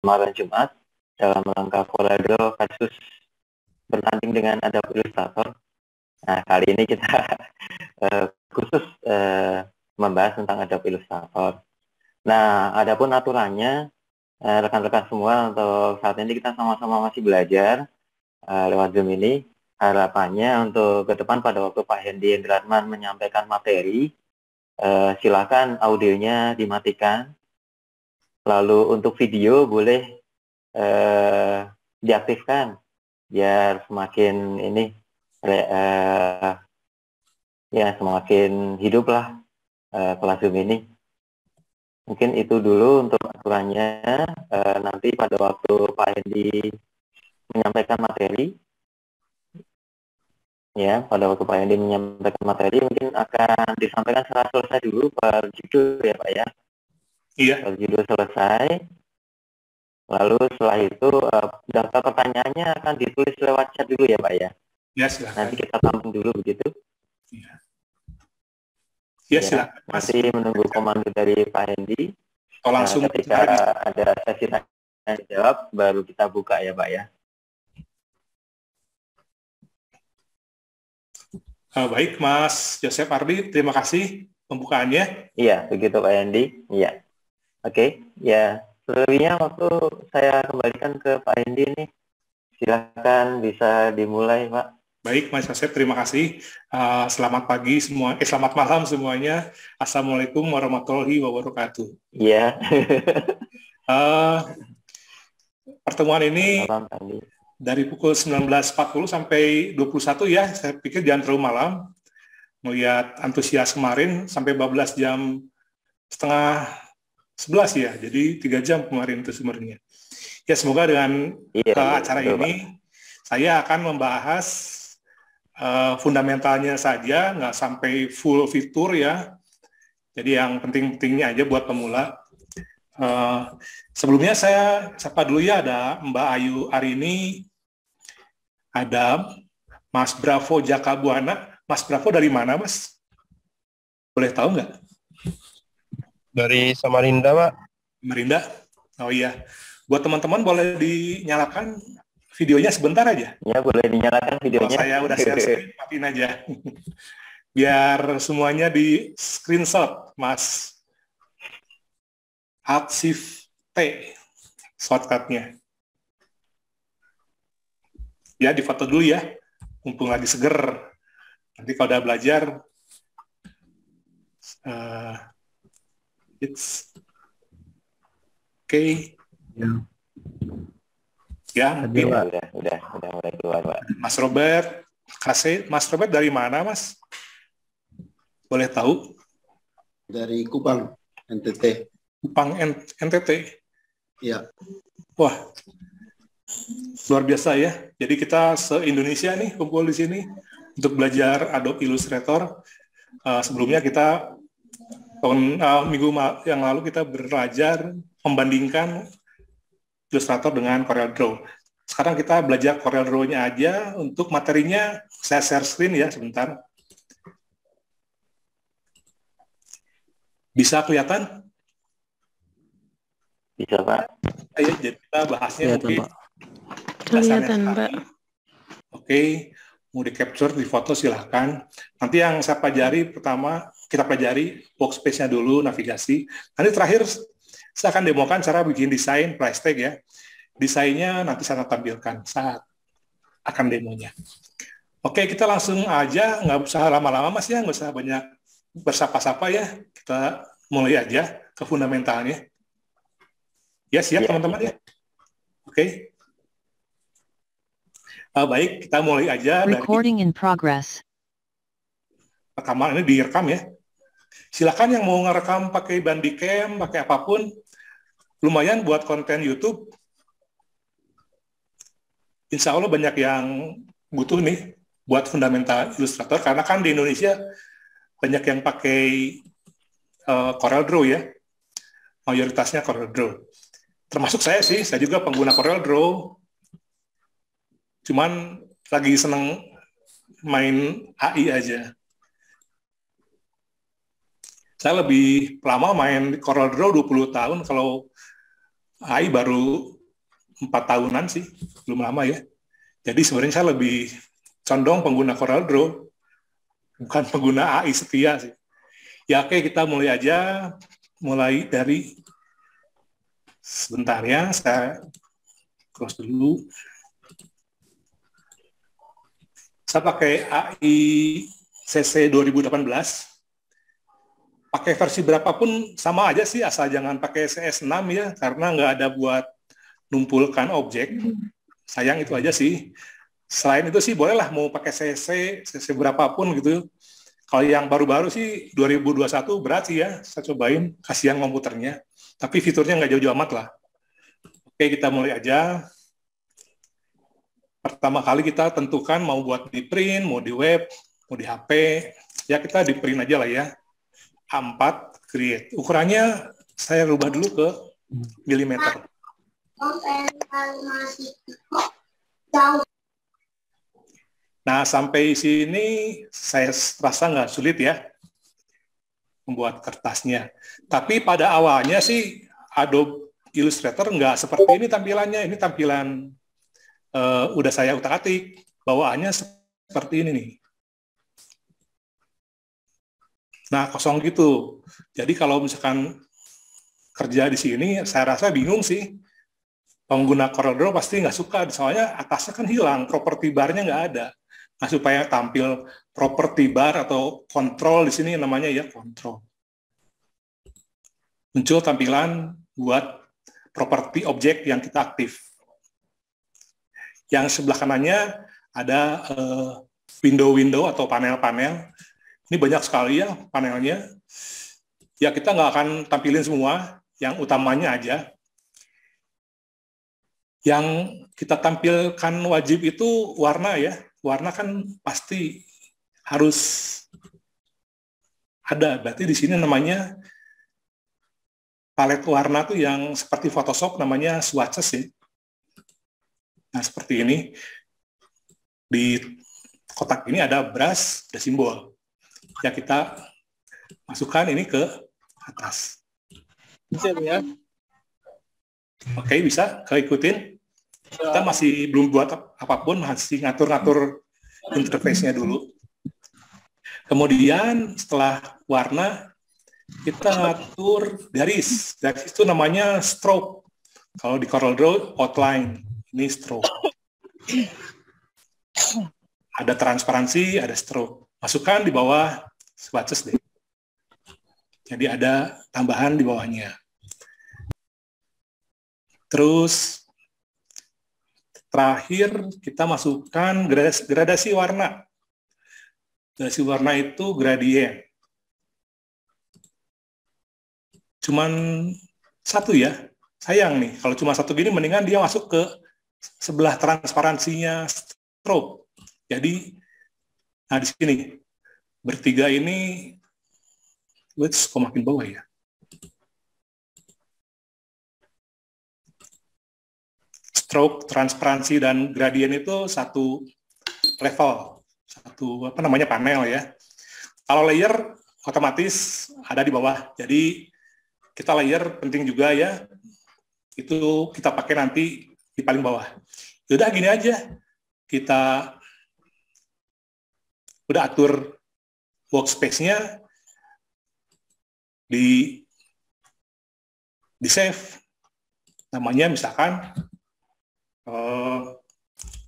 kemarin Jumat dalam rangka Corel versus bertanding dengan Adobe Illustrator. Nah, kali ini kita khusus membahas tentang Adobe Illustrator. Nah, adapun aturannya, rekan-rekan semua, untuk saat ini kita sama-sama masih belajar lewat Zoom ini. Harapannya untuk ke depan pada waktu Pak Hendy Endratman menyampaikan materi, silakan audionya dimatikan. Lalu untuk video boleh diaktifkan biar semakin ini ya semakin hidup lah kelas Zoom ini. Mungkin itu dulu untuk aturannya. Nanti pada waktu Pak Hendy menyampaikan materi, ya pada waktu Pak Hendy menyampaikan materi mungkin akan disampaikan setelah selesai dulu per judul ya Pak ya. Iya. Per judul selesai. Lalu setelah itu daftar pertanyaannya akan ditulis lewat chat dulu ya Pak ya. Ya, silakan. Nanti kita tampung dulu begitu. Iya. Ya, silakan. Masih menunggu komando dari Pak Hendy. Langsung ketika ada sesi tanya jawab baru kita buka ya Pak ya. Baik Mas Joseph Ardi, terima kasih pembukaannya. Iya, begitu Pak Hendy. Iya. Oke, ya. Selebihnya waktu saya kembalikan ke Pak Hendy nih. Silakan bisa dimulai Pak. Baik Mas Joseph, terima kasih. Selamat pagi semua, selamat malam semuanya. Assalamualaikum warahmatullahi wabarakatuh. Iya. Pertemuan ini dari pukul 19.40 sampai 21 ya, saya pikir jangan terlalu malam. Melihat antusias kemarin sampai 12 jam setengah 11 ya, jadi 3 jam kemarin itu sebenarnya. Ya semoga dengan acara ini saya akan membahas fundamentalnya saja, nggak sampai full fitur ya. Jadi yang penting-pentingnya aja buat pemula. Sebelumnya saya sapa dulu ya, ada Mbak Ayu Arini, ada Mas Bravo Jakabuana. Mas Bravo dari mana Mas? Boleh tahu nggak? Dari Samarinda Pak. Samarinda? Oh iya. Buat teman-teman boleh dinyalakan videonya sebentar aja. Ya boleh dinyalakan videonya. Kalau saya udah share screen, matiin aja. Biar semuanya di screenshot, Mas. Alt-Shift-T, shortcut-nya. Ya, difoto dulu ya. Mumpung lagi seger. Nanti kalau udah belajar, oke. Ya, mungkin. Udah mulai keluar, Pak. Mas Robert, Mas Robert dari mana, Mas? Boleh tahu? Dari Kupang, NTT. Kupang, NTT? Iya. Wah, luar biasa ya. Jadi kita se-Indonesia nih kumpul di sini untuk belajar Adobe Illustrator. Sebelumnya kita minggu yang lalu kita belajar membandingkan Illustrator dengan CorelDRAW. Sekarang kita belajar CorelDRAW-nya aja. Untuk materinya saya share screen ya sebentar. Bisa kelihatan? Bisa Pak. Ayo, jadi kita bahasnya mungkin. Kelihatan Pak. Oke, mau di-capture, di-foto silahkan. Nanti yang saya pelajari pertama, kita pelajari workspace-nya dulu, navigasi. Nanti terakhir saya akan demokan cara bikin desain price tag ya. Desainnya nanti saya tampilkan saat akan demonya. Oke, kita langsung aja, nggak usah lama-lama Mas ya, nggak usah banyak bersapa-sapa ya. Kita mulai aja ke fundamentalnya. Ya, siap teman-teman ya? Oke. Baik, kita mulai aja Recording in progress. Rekaman ini direkam ya. Silakan yang mau ngerekam pakai Bandicam, pakai apapun, lumayan buat konten YouTube. Insya Allah banyak yang butuh nih buat fundamental Illustrator, karena kan di Indonesia banyak yang pakai CorelDRAW ya, mayoritasnya CorelDRAW. Termasuk saya sih, saya juga pengguna CorelDRAW, cuman lagi seneng main AI aja. Saya lebih lama main CorelDRAW 20 tahun, kalau AI baru 4 tahunan sih, belum lama ya. Jadi sebenarnya saya lebih condong pengguna CorelDRAW, bukan pengguna AI setia sih. Ya oke, kita mulai aja. Mulai dari, sebentar ya, saya close dulu. Saya pakai AI CC 2018. Pakai versi berapapun sama aja sih, asal jangan pakai CS6 ya, karena nggak ada buat numpulkan objek. Sayang itu aja sih. Selain itu sih bolehlah mau pakai CC berapapun gitu. Kalau yang baru-baru sih 2021 berat sih ya, saya cobain, kasihan komputernya. Tapi fiturnya nggak jauh-jauh amat lah. Oke, kita mulai aja. Pertama kali kita tentukan mau buat di print, mau di web, mau di HP. Ya kita di print aja lah ya. A4 create. Ukurannya saya rubah dulu ke milimeter. Nah, sampai sini saya rasa nggak sulit ya membuat kertasnya. Tapi pada awalnya sih Adobe Illustrator nggak seperti ini tampilannya. Ini tampilan udah saya utak-atik. Bawaannya seperti ini nih. Nah, kosong gitu. Jadi kalau misalkan kerja di sini, saya rasa bingung sih. Pengguna CorelDRAW pasti nggak suka, soalnya atasnya kan hilang, properti barnya nggak ada. Nah, supaya tampil properti bar atau kontrol di sini namanya ya kontrol. Muncul tampilan buat properti objek yang kita aktif. Yang sebelah kanannya ada window-window atau panel-panel. Ini banyak sekali ya panelnya. Ya kita nggak akan tampilin semua, yang utamanya aja. Yang kita tampilkan wajib itu warna ya. Warna kan pasti harus ada. Berarti di sini namanya palet warna tuh yang seperti Photoshop namanya swatches ya. Nah, seperti ini. Di kotak ini ada brush, ada simbol. Ya kita masukkan ini ke atas. Bisa ya? Oke, bisa keikutin. Kita masih belum buat apapun, masih ngatur-ngatur interface-nya dulu. Kemudian setelah warna, kita ngatur garis. Garis itu namanya stroke. Kalau di CorelDRAW, outline. Ini stroke. Ada transparansi, ada stroke. Masukkan di bawah swatches deh. Jadi ada tambahan di bawahnya. Terus terakhir kita masukkan gradasi warna. Gradasi warna itu gradien. Cuman satu ya. Sayang nih, kalau cuma satu gini mendingan dia masuk ke sebelah transparansinya stroke. Jadi, nah di sini bertiga ini, kok makin bawah ya? Stroke, transparansi, dan gradien itu satu level, satu panel ya. Kalau layer otomatis ada di bawah. Jadi kita layer penting juga ya. Itu kita pakai nanti di paling bawah. Udah gini aja. Kita udah atur workspace-nya di save. Namanya misalkan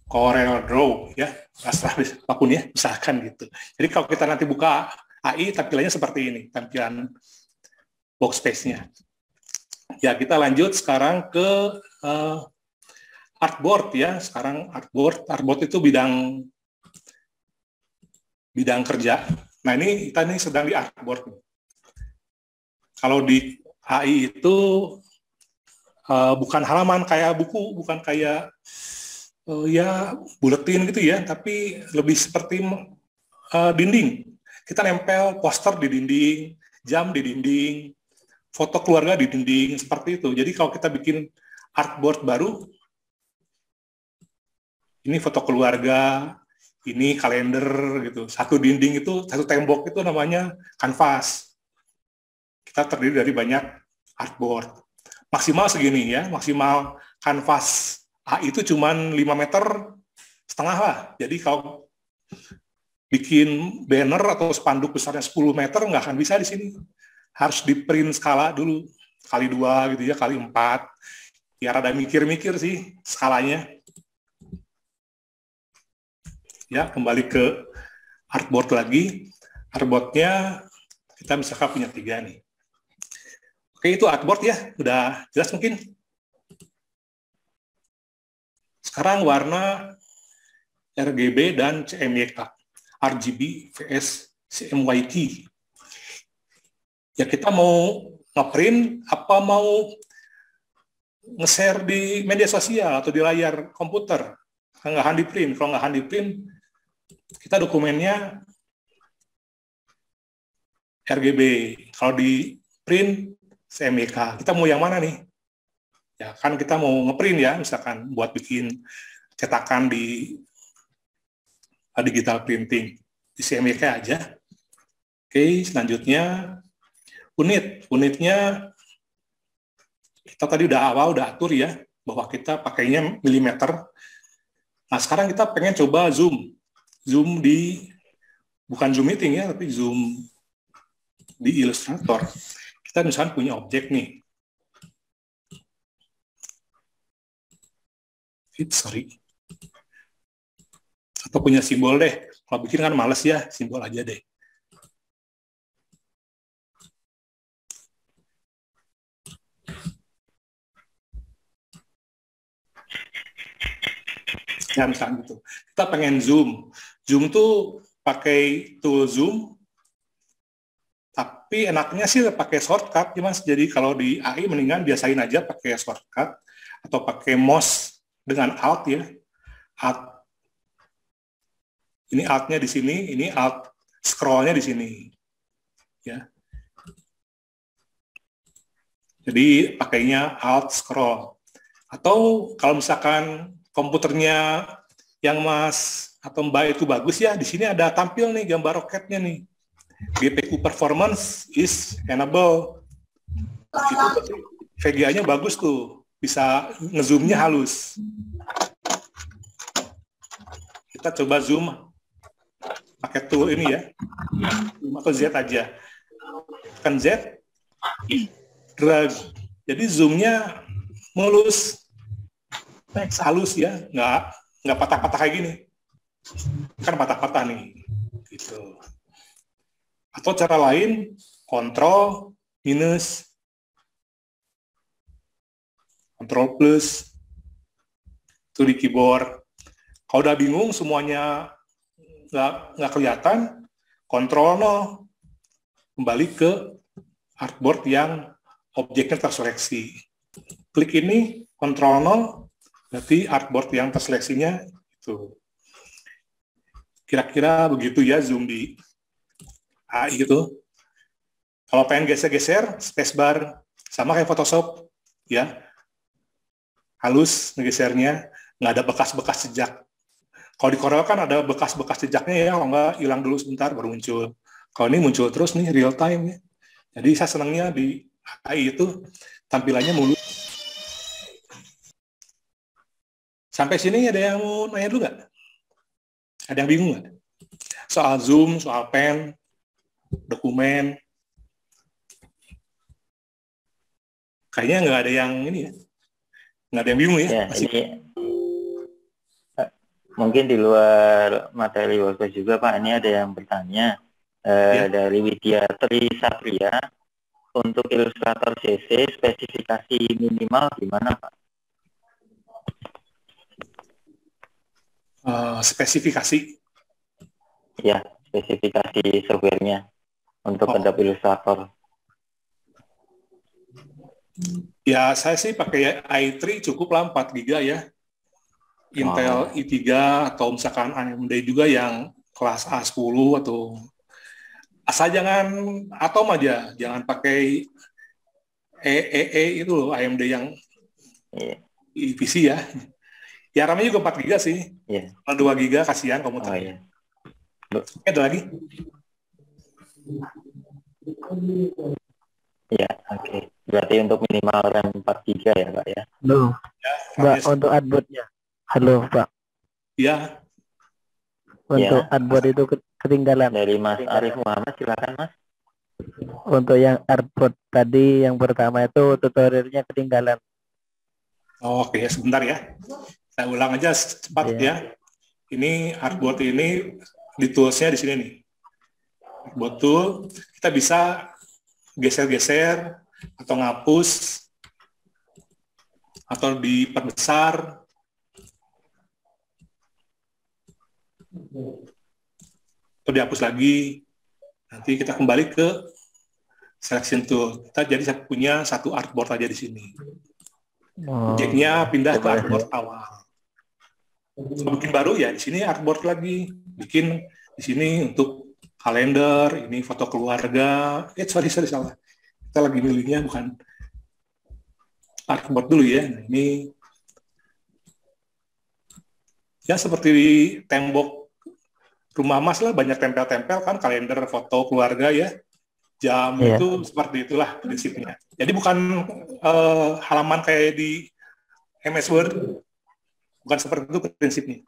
CorelDRAW ya, apapun ya, misalkan gitu. Jadi kalau kita nanti buka AI, tampilannya seperti ini, tampilan workspace-nya. Ya, kita lanjut sekarang ke artboard ya. Sekarang artboard itu bidang kerja. Nah, ini kita sedang di artboard. Kalau di AI itu bukan halaman kayak buku, bukan kayak ya buletin gitu ya, tapi lebih seperti dinding. Kita nempel poster di dinding, jam di dinding, foto keluarga di dinding, seperti itu. Jadi kalau kita bikin artboard baru, ini foto keluarga, ini kalender gitu. Satu dinding itu, satu tembok itu namanya kanvas. Kita terdiri dari banyak artboard. maksimal segini ya, maksimal kanvas A itu cuman 5,5 meter lah. Jadi kalau bikin banner atau spanduk besarnya 10 meter nggak akan bisa di sini. Harus di print skala dulu, kali 2 gitu ya, kali 4. Ya rada mikir-mikir sih skalanya. Ya, kembali ke artboard lagi. Artboardnya kita misalkan punya 3 nih. Oke, itu artboard ya, udah jelas mungkin. Sekarang warna RGB dan CMYK, RGB vs CMYK. Ya kita mau ngeprint apa mau nge-share di media sosial atau di layar komputer. Nggak hand di print. Kalau nggak hand di print, kita dokumennya RGB. Kalau di print CMYK. Kita mau yang mana nih? Ya kan kita mau ngeprint ya, misalkan buat bikin cetakan di digital printing di CMYK aja. Oke, selanjutnya unitnya kita tadi udah atur ya bahwa kita pakainya milimeter. Nah sekarang kita pengen coba zoom di bukan Zoom meeting ya, tapi zoom di Illustrator. Kita misalkan punya objek nih. Atau punya simbol deh. Kalau bikin kan males ya, simbol aja deh. Ya misalnya gitu. Kita pengen zoom. Zoom tuh pakai tool zoom, tapi enaknya sih pakai shortcut. Jadi kalau di AI mendingan biasain aja pakai shortcut atau pakai mouse dengan alt ya. Alt. Ini alt-nya di sini, ini alt scroll-nya di sini. Ya. Jadi pakainya alt scroll. Atau kalau misalkan komputernya yang Mas atau Mbak itu bagus ya, di sini ada tampil nih gambar roketnya nih. GPU performance is enable. Itu VGA-nya bagus tuh, bisa ngezoomnya halus. Kita coba zoom pakai tool ini ya, zoom atau Z aja. Kan Z, drag. Jadi zoomnya mulus, halus ya, nggak patah-patah kayak gini. Kan patah-patah nih, gitu. Atau cara lain, Ctrl minus, Ctrl plus, itu di keyboard. Kalau udah bingung semuanya nggak kelihatan, Ctrl 0, kembali ke artboard yang objeknya terseleksi. Klik ini, Ctrl 0, berarti artboard yang terseleksinya itu. Kira-kira begitu ya zoom di AI gitu. Kalau pengen geser-geser, spacebar, sama kayak Photoshop, ya. Halus ngegesernya, nggak ada bekas-bekas jejak. Kalau di Corel kan ada bekas-bekas jejaknya ya, kalau nggak hilang dulu sebentar baru muncul. Kalau ini muncul terus nih, real time ya. Jadi saya senangnya di AI itu tampilannya mulus. Sampai sini ada yang mau nanya dulu nggak? Ada yang bingung nggak? Soal zoom, soal pen, dokumen. Kayaknya nggak ada yang ini ya. Nggak ada yang bingung ya? Ya, ini mungkin di luar materi workshop juga Pak, ini ada yang bertanya dari Widya Tri Satria, untuk Illustrator CC spesifikasi minimal gimana Pak? Spesifikasi? Ya, spesifikasi softwarenya untuk Adobe Illustrator. Ya, saya sih pakai i3 cukup lah 4 GB ya. Intel i3 atau misalkan AMD juga yang kelas A10 atau asal jangan Atom aja, jangan pakai itu loh, AMD yang PC ya. Ya RAM-nya juga 4 GB sih. Yeah. Kalau 2 GB kasihan komputernya. Ada lagi? Ya, oke. Berarti untuk minimal RAM 4 GB ya, Pak ya? Loh, Ya, Mbak, RAM-nya untuk artboardnya. Halo, Pak. ya, Untuk Ya, artboard itu ketinggalan. dari Mas Arif Muhammad, silakan Mas. Untuk yang artboard tadi yang pertama itu tutorialnya ketinggalan. oke, sebentar ya. Saya ulang aja cepat Iya. ya. Ini artboard ini di toolsnya di sini nih. Artboard tool, kita bisa geser-geser atau ngapus atau diperbesar atau dihapus lagi. Nanti kita kembali ke selection tool. Kita jadi punya satu artboard aja di sini. Oh, Objeknya pindah ke coba. artboard awal. Kalau bikin baru ya di sini artboard lagi. Bikin di sini untuk kalender, ini foto keluarga. Sorry salah. Kita lagi milihnya bukan artboard dulu ya. Nah, ini ya seperti di tembok rumah Mas lah, banyak tempel-tempel kan, kalender, foto keluarga ya, jam Iya. itu seperti itulah prinsipnya. Jadi bukan halaman kayak di MS Word, bukan seperti itu prinsipnya.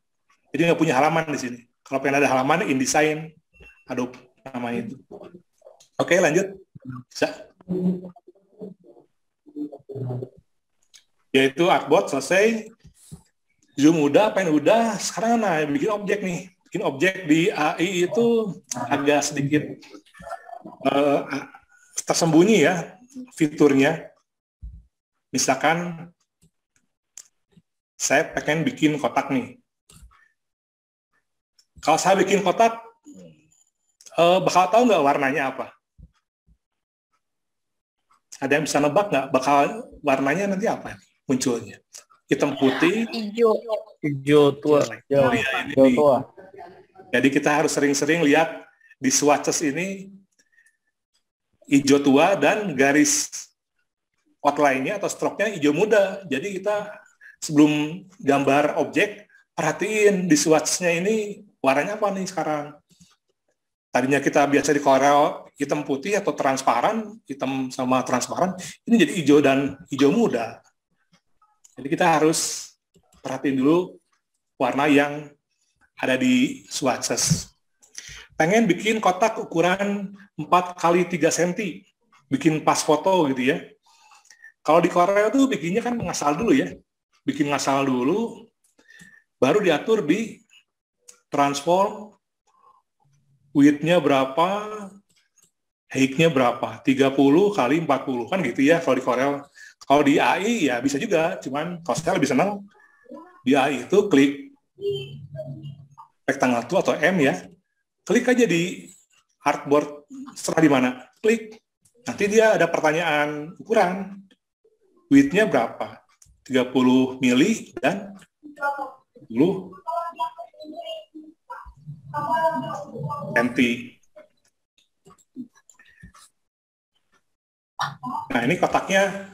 Jadi nggak punya halaman di sini. Kalau pengen ada halaman, InDesign, Adobe namanya itu. Oke, lanjut. Bisa. Yaitu artboard selesai, zoom udah, pen udah, sekarang bikin objek nih. Bikin objek di AI itu agak sedikit tersembunyi ya fiturnya. Misalkan saya pengen bikin kotak nih. Kalau saya bikin kotak, bakal tahu nggak warnanya apa? Ada yang bisa nebak nggak bakal warnanya nanti apa munculnya? Hitam putih, Hijau tua. hijau tua. Jadi kita harus sering-sering lihat di swatches ini hijau tua dan garis outline-nya atau stroke-nya hijau muda. Jadi kita sebelum gambar objek, perhatiin di swatch-nya ini warnanya apa nih sekarang. Tadinya kita biasa di Corel hitam putih atau transparan, hitam sama transparan, ini jadi hijau dan hijau muda. Jadi kita harus perhatiin dulu warna yang ada di swatches. Pengen bikin kotak ukuran 4 x 3 cm, bikin pas foto gitu ya. Kalau di Corel tuh bikinnya kan ngasal dulu ya, bikin ngasal dulu, baru diatur di transform, width-nya berapa, height-nya berapa, 30 x 40, kan gitu ya kalau di Corel. Kalau di AI ya bisa juga, cuman kalau saya lebih senang di AI itu klik rectangle tool atau M ya, klik aja di artboard, setelah di mana, klik, nanti dia ada pertanyaan ukuran, width-nya berapa, 30 mili dan 10 cm. Nah ini kotaknya,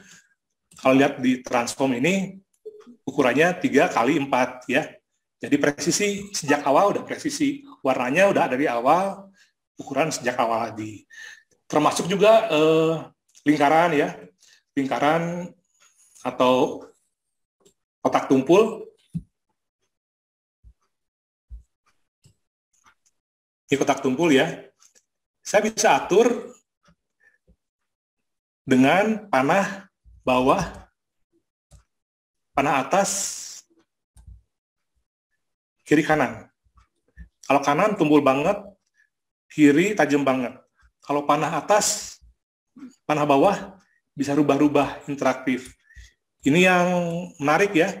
kalau lihat di transform ini, ukurannya 3 x 4 ya. Jadi presisi sejak awal udah presisi, warnanya udah ada di awal, ukuran sejak awal lagi. Termasuk juga lingkaran ya, lingkaran atau kotak tumpul. Ini kotak tumpul ya. Saya bisa atur dengan panah bawah, panah atas, kiri kanan. Kalau kanan tumpul banget, kiri tajam banget. Kalau panah atas, panah bawah bisa rubah-rubah interaktif. Ini yang menarik ya,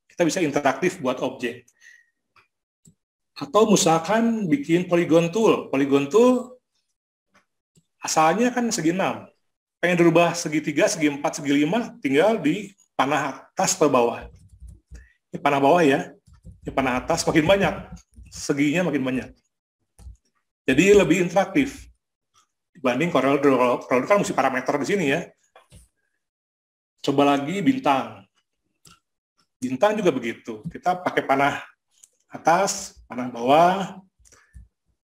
kita bisa interaktif buat objek. Atau misalkan bikin polygon tool. Polygon tool asalnya kan segi 6. Pengen dirubah segi 3, segi 4, segi 5, tinggal di panah atas ke bawah. Ini panah bawah ya. Ini panah atas makin banyak, seginya makin banyak. Jadi lebih interaktif dibanding Corel Draw. Corel kan mesti parameter di sini ya. Coba lagi bintang. Bintang juga begitu. Kita pakai panah atas, panah bawah,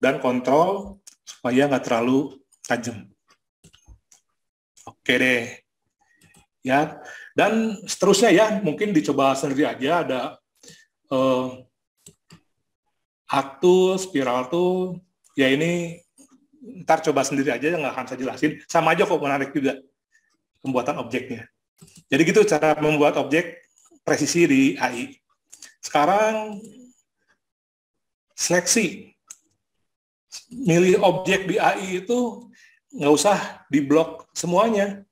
dan kontrol supaya nggak terlalu tajam. Oke deh. Ya, dan seterusnya ya, mungkin dicoba sendiri aja. Ada aktus, spiral tuh, ya ini ntar coba sendiri aja, nggak akan saya jelasin. Sama aja kok, menarik juga pembuatan objeknya. Jadi gitu cara membuat objek presisi di AI. Sekarang seleksi. Milih objek di AI itu nggak usah diblok semuanya.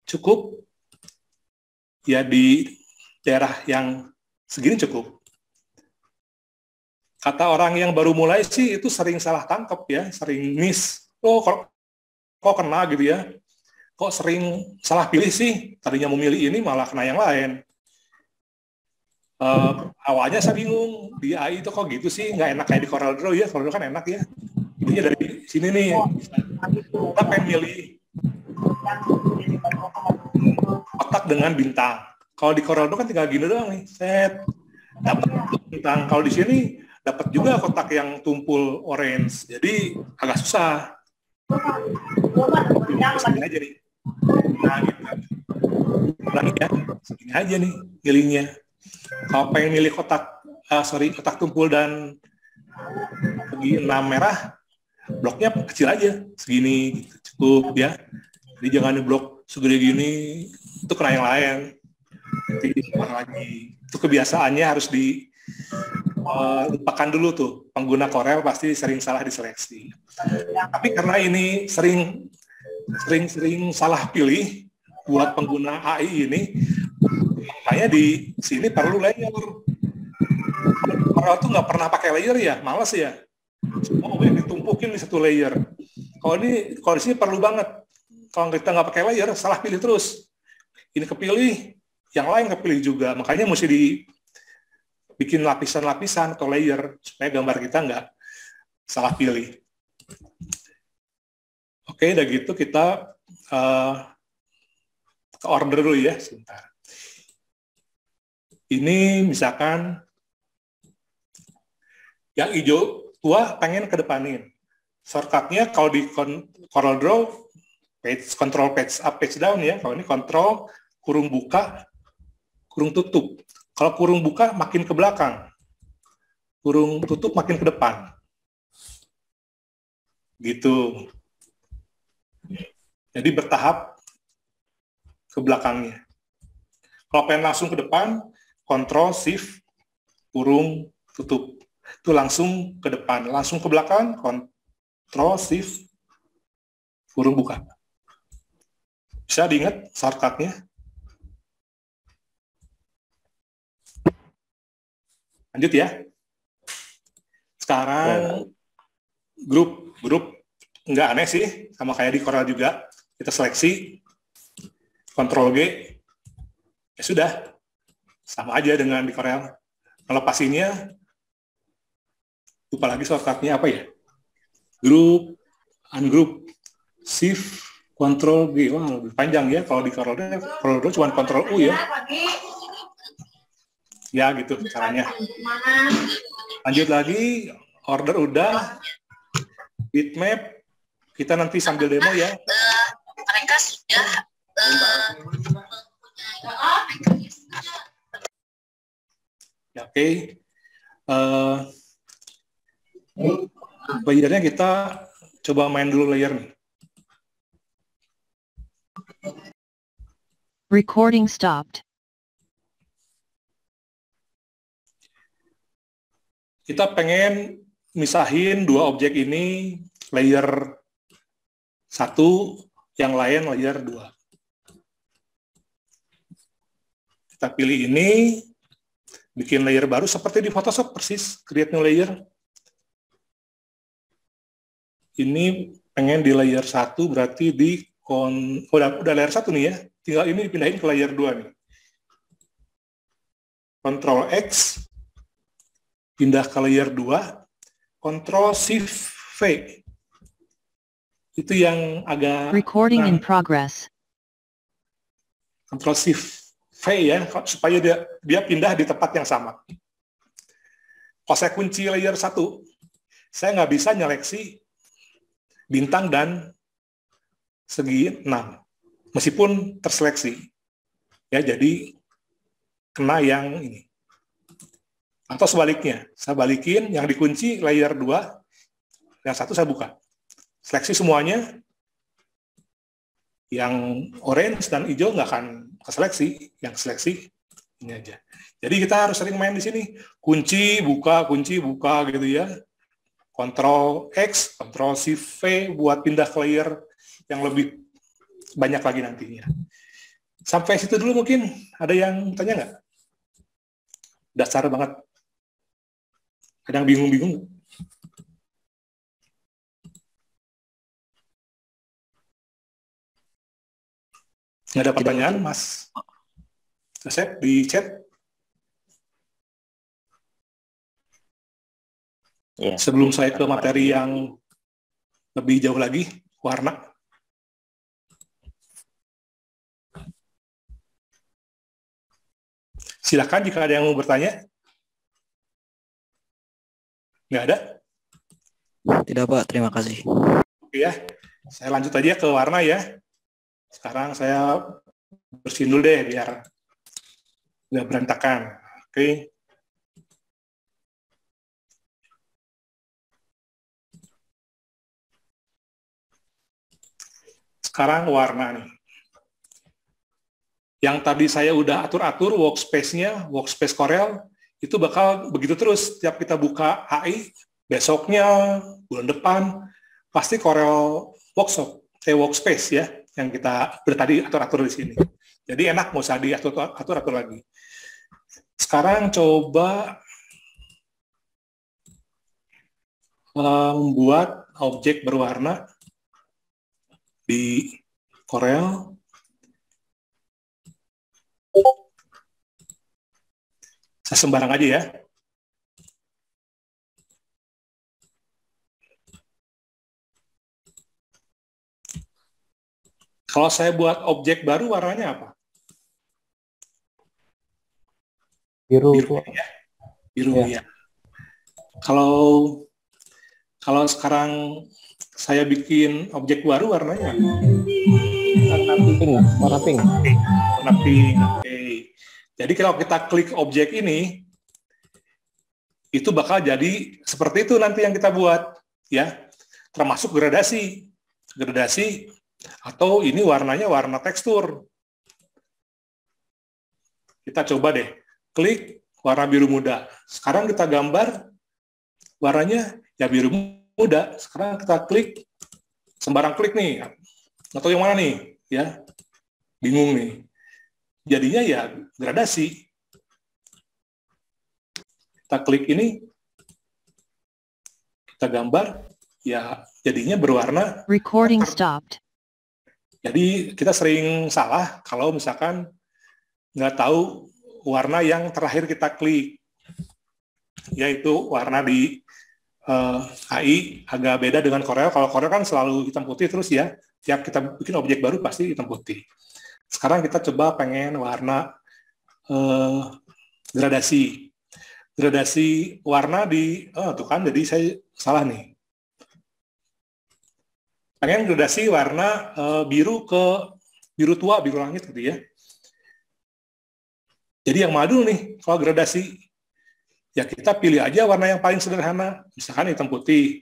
Cukup ya di daerah yang segini cukup. Kata orang yang baru mulai sih itu sering salah tangkap ya, sering miss. Oh, kok kena gitu ya. Kok sering salah pilih sih? Tadinya mau milih ini malah kena yang lain. Awalnya saya bingung, di AI itu kok gitu sih, nggak enak kayak di CorelDRAW ya. CorelDRAW kan enak ya. Intinya dari sini nih, kita pengen milih kotak dengan bintang. Kalau di CorelDRAW kan tinggal gini doang nih, set, dapat bintang. Kalau di sini dapat juga kotak yang tumpul orange, jadi agak susah. Segini aja nih. Nah, gitu. Lagi ya, segini aja nih milihnya. Kalau pengen milih kotak tumpul dan segi 6 merah, bloknya kecil aja, segini gitu, cukup ya. Jadi jangan diblok segede gini, itu kena yang lain. Nanti lagi. Itu kebiasaannya harus lupakan dulu tuh. Pengguna Corel pasti sering salah diseleksi. Tapi karena ini sering salah pilih buat pengguna AI ini, makanya di sini perlu layer. Corel tuh nggak pernah pakai layer ya, males ya. Semua objek ditumpukin di satu layer. Kalau di sini perlu banget. Kalau kita nggak pakai layer, salah pilih terus. Ini kepilih, yang lain kepilih juga. Makanya mesti bikin lapisan-lapisan atau layer supaya gambar kita nggak salah pilih. Oke, udah gitu kita ke order dulu ya, sebentar. Ini misalkan yang hijau tua pengen kedepanin. Shortcutnya kalau di CorelDRAW control page up, page down ya. Kalau ini control kurung buka, kurung tutup. Kalau kurung buka makin ke belakang, kurung tutup makin ke depan. Gitu. Jadi bertahap ke belakangnya. Kalau pengen langsung ke depan, control shift kurung tutup. Itu langsung ke depan. Langsung ke belakang, control shift kurung buka. Bisa diingat shortcut-nya? Lanjut ya. Sekarang grup nggak aneh sih, sama kayak di Corel juga. Kita seleksi, Ctrl G, ya sudah, sama aja dengan di Corel. Ngelepasinnya, lupa lagi shortcut-nya apa ya? Grup, ungroup, shift, Ctrl G, wah lebih panjang ya kalau di CorelDRAW cuma Ctrl U ya. Ya gitu caranya. Lanjut lagi, order udah, bitmap, kita nanti sambil demo ya. Mereka sudah ya, oke. Layernya kita coba main dulu layer nih. Recording stopped. Kita pengen misahin dua objek ini, layer 1, yang lain layer 2. Kita pilih ini, bikin layer baru seperti di Photoshop persis, create new layer. Ini pengen di layer 1, berarti di udah layer 1 nih ya, tinggal ini dipindahin ke layer 2 nih. Ctrl X, pindah ke layer 2, Ctrl Shift V. Itu yang agak Recording in progress. Ctrl Shift V ya, supaya dia pindah di tempat yang sama. Kalau saya kunci layer 1, saya nggak bisa nyeleksi bintang dan segi 6. Meskipun terseleksi. Ya, jadi kena yang ini. Atau sebaliknya, saya balikin yang dikunci layer 2, yang satu saya buka. Seleksi semuanya, yang orange dan hijau nggak akan keseleksi, yang seleksi ini aja. Jadi kita harus sering main di sini, kunci, buka gitu ya. Ctrl X, Ctrl Shift V buat pindah ke layer yang lebih banyak lagi nantinya. Sampai situ dulu mungkin, ada yang tanya nggak? Dasar banget. Ada yang bingung-bingung? Nggak ada pertanyaan, Mas Joseph, di chat? Ya. Sebelum saya ke materi yang lebih jauh lagi, warna. Silakan jika ada yang mau bertanya. Nggak ada? Tidak, Pak. Terima kasih. Oke ya, saya lanjut aja ke warna ya. Sekarang saya bersihin dulu deh biar nggak berantakan. Oke. Sekarang warna nih. Yang tadi saya udah atur-atur workspace-nya, workspace Corel, itu bakal begitu terus. Setiap kita buka HI, besoknya, bulan depan, pasti Corel workspace ya, yang kita tadi atur-atur di sini. Jadi enak, nggak usah diatur-atur lagi. Sekarang coba membuat objek berwarna di Corel. Saya sembarang aja ya. Kalau saya buat objek baru, warnanya apa? Biru. Ya. Biru ya. Kalau sekarang saya bikin objek baru, warnanya apa? Warna pink. Warna pink. Oke. Jadi kalau kita klik objek ini, itu bakal jadi seperti itu nanti yang kita buat, ya. Termasuk gradasi, atau ini warnanya warna tekstur. Kita coba deh, klik warna biru muda. Sekarang kita gambar warnanya ya biru muda. Sekarang kita klik, sembarang klik nih, atau yang mana nih, ya, bingung nih. Jadinya ya gradasi. Kita klik ini, kita gambar, ya jadinya berwarna. Recording stopped. Jadi kita sering salah kalau misalkan nggak tahu warna yang terakhir kita klik, yaitu warna di AI agak beda dengan Corel. Kalau Corel kan selalu hitam putih terus ya, tiap kita bikin objek baru pasti hitam putih. Sekarang kita coba pengen warna gradasi warna di, tuh kan, jadi saya salah nih. Pengen gradasi warna biru ke biru tua, biru langit gitu ya. Jadi yang mana dulu nih kalau gradasi? Ya kita pilih aja warna yang paling sederhana, misalkan hitam putih.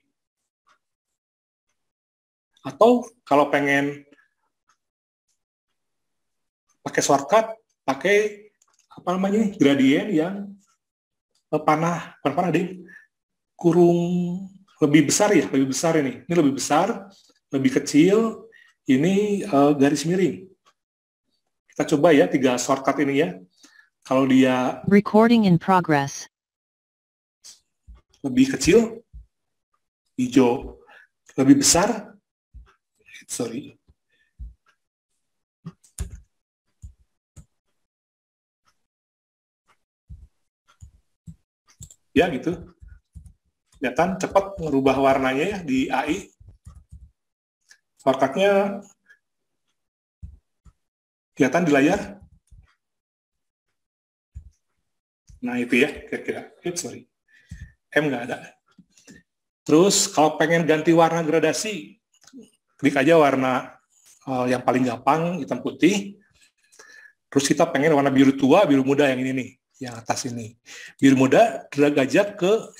Atau kalau pengen pakai shortcut, pakai apa namanya, gradien yang panah deh, kurung lebih besar ya, lebih besar ini lebih besar, lebih kecil, ini garis miring. Kita coba ya 3 shortcut ini ya. Kalau dia Recording in progress. lebih kecil, hijau, lebih besar, sorry. Ya gitu. Kelihatan cepat merubah warnanya ya di AI. Shortcut-nya kelihatan di layar. Nah itu ya, kira-kira. Sorry. M nggak ada. Terus kalau pengen ganti warna gradasi, klik aja warna yang paling gampang, hitam putih. Terus kita pengen warna biru tua, biru muda yang ini nih, yang atas ini. Biru muda derajat ke,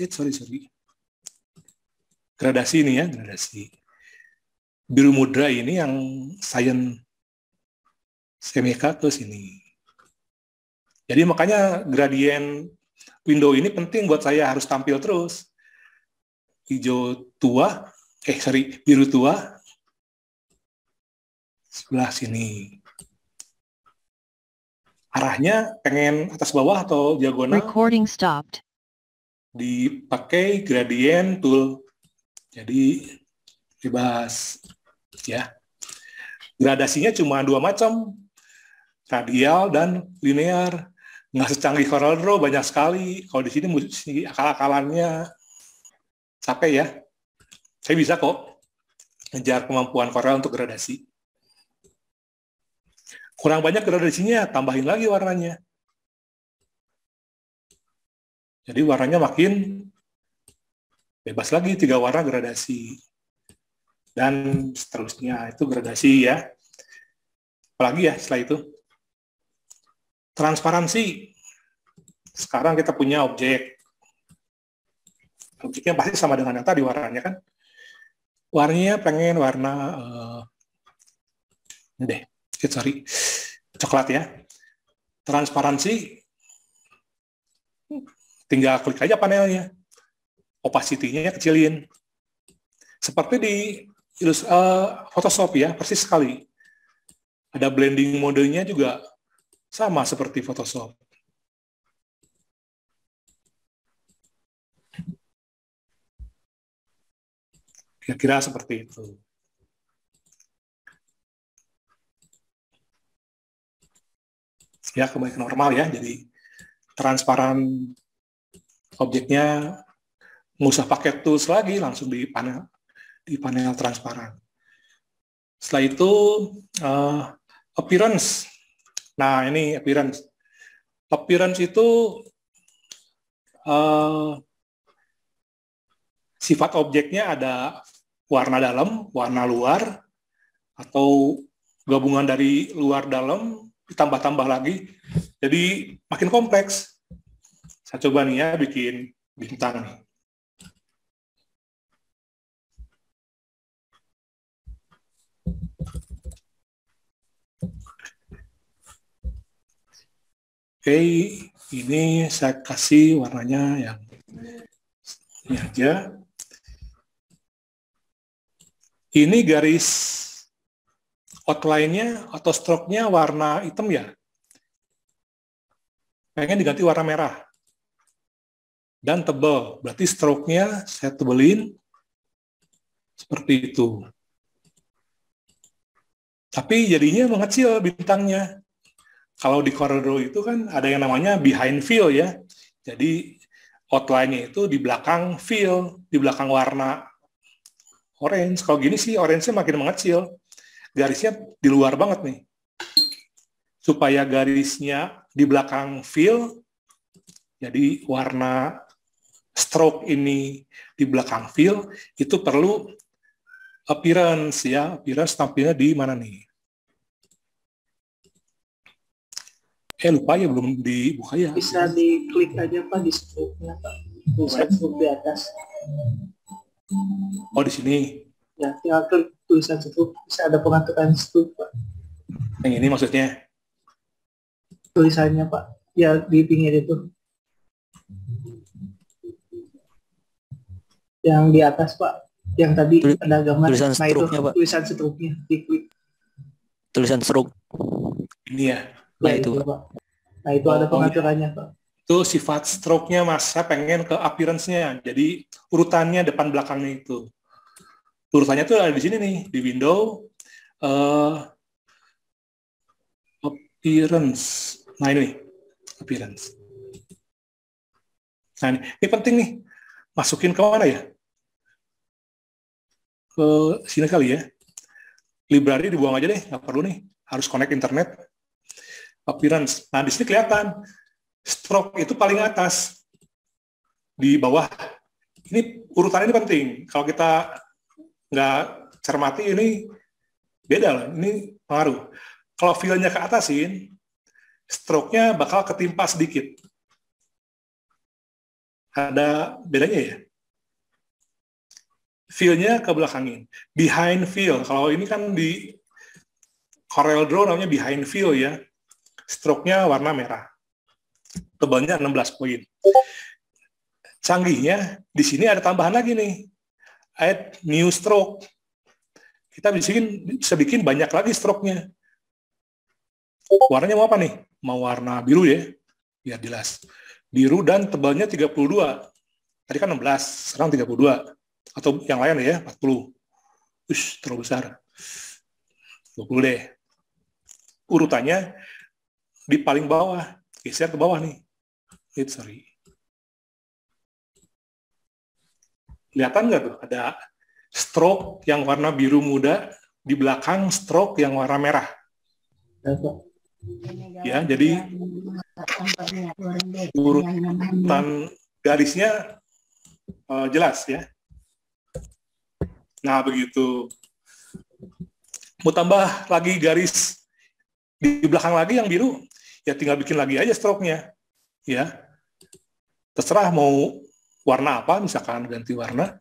gradasi ini ya, gradasi. Biru muda ini yang Cyan Semeca ke sini. Jadi makanya gradien window ini penting buat saya, harus tampil terus. Biru tua, sebelah sini. Arahnya pengen atas bawah atau diagonal. Recording stopped. Dipakai gradient tool. Jadi bebas ya. Gradasinya cuma 2 macam, radial dan linear. Nggak secanggih CorelDRAW, banyak sekali. Kalau di sini akal-akalannya capek ya. Saya bisa kok ngejar kemampuan Corel untuk gradasi. Kurang banyak gradasinya, tambahin lagi warnanya. Jadi warnanya makin bebas lagi, 3 warna gradasi. Dan seterusnya, itu gradasi ya. Apalagi ya setelah itu? Transparansi. Sekarang kita punya objek. Objeknya pasti sama dengan yang tadi warnanya kan. Warnanya pengen warna coklat ya. Transparansi, tinggal klik aja panelnya. Opacity-nya kecilin. Seperti di Photoshop ya, persis sekali. Ada blending modenya juga sama seperti Photoshop. Kira-kira seperti itu. Ya, kembali ke normal ya. Jadi transparan objeknya nggak usah pakai tools lagi, langsung di panel transparan. Setelah itu appearance. Nah, ini appearance. Appearance itu sifat objeknya ada warna dalam, warna luar, atau gabungan dari luar dalam ditambah-tambah lagi. Jadi makin kompleks. Saya coba nih ya bikin bintang nih. Oke, ini saya kasih warnanya yang ini aja. Ini garis outline-nya atau stroke-nya warna hitam ya. Pengen diganti warna merah. Dan tebal, berarti stroke-nya saya tebelin seperti itu. Tapi jadinya mengecil bintangnya. Kalau di CorelDRAW itu kan ada yang namanya behind fill ya. Jadi outline-nya itu di belakang fill, di belakang warna orange. Kalau gini sih orange-nya makin mengecil. Garisnya di luar banget nih. Supaya garisnya di belakang fill, jadi warna stroke ini di belakang fill, itu perlu appearance ya. Appearance tampilnya di mana nih? Lupa ya, belum dibuka ya. Bisa diklik aja Pak di stroke-nya Pak. Tulisan stroke di atas. Oh, di sini. Ya, tinggal klik tulisan stroke. Bisa ada pengaturan stroke Pak. Yang ini maksudnya? Tulisannya Pak. Ya, di pinggir itu. Yang di atas Pak. Yang tadi ada gambar. Tulisan nah itu stroke-nya, Pak. tulisan stroke-nya. Diklik. Tulisan stroke. Ini ya. Nah, Ya, itu, Pak. Nah, itu ada pengaturannya Pak. Itu sifat stroke-nya Mas, saya pengen ke appearance-nya. Jadi urutannya depan belakangnya itu. Urutannya tuh ada di sini nih, di window appearance. Nah ini nih, appearance. Nah ini penting nih. Masukin ke mana ya? Ke sini kali ya. Library dibuang aja deh, nggak perlu nih. Harus connect internet. Appearance. Nah, di sini kelihatan stroke itu paling atas. Di bawah. Ini urutannya ini penting. Kalau kita nggak cermati ini Beda loh, ini pengaruh. Kalau feel-nya ke atasin, stroke-nya bakal ketimpa sedikit. Ada bedanya ya? Feel-nya ke belakangin. Behind feel, kalau ini kan di Corel Draw namanya behind feel ya. Stroke-nya warna merah. Tebalnya 16 poin. Canggihnya, di sini ada tambahan lagi nih. Add new stroke. Kita bisa bikin banyak lagi stroke-nya. Warnanya mau apa nih? Mau warna biru ya? Biar jelas. Biru dan tebalnya 32. Tadi kan 16, sekarang 32. Atau yang lain ya, 40. Terlalu besar. 20 deh. Urutannya di paling bawah. Geser ke bawah nih. Sorry. Kelihatan nggak tuh? Ada stroke yang warna biru muda di belakang stroke yang warna merah. Ya, jadi urutan garisnya jelas ya. Nah, begitu. Mau tambah lagi garis di belakang lagi yang biru, ya tinggal bikin lagi aja stroke-nya. Ya. Terserah mau warna apa, misalkan ganti warna.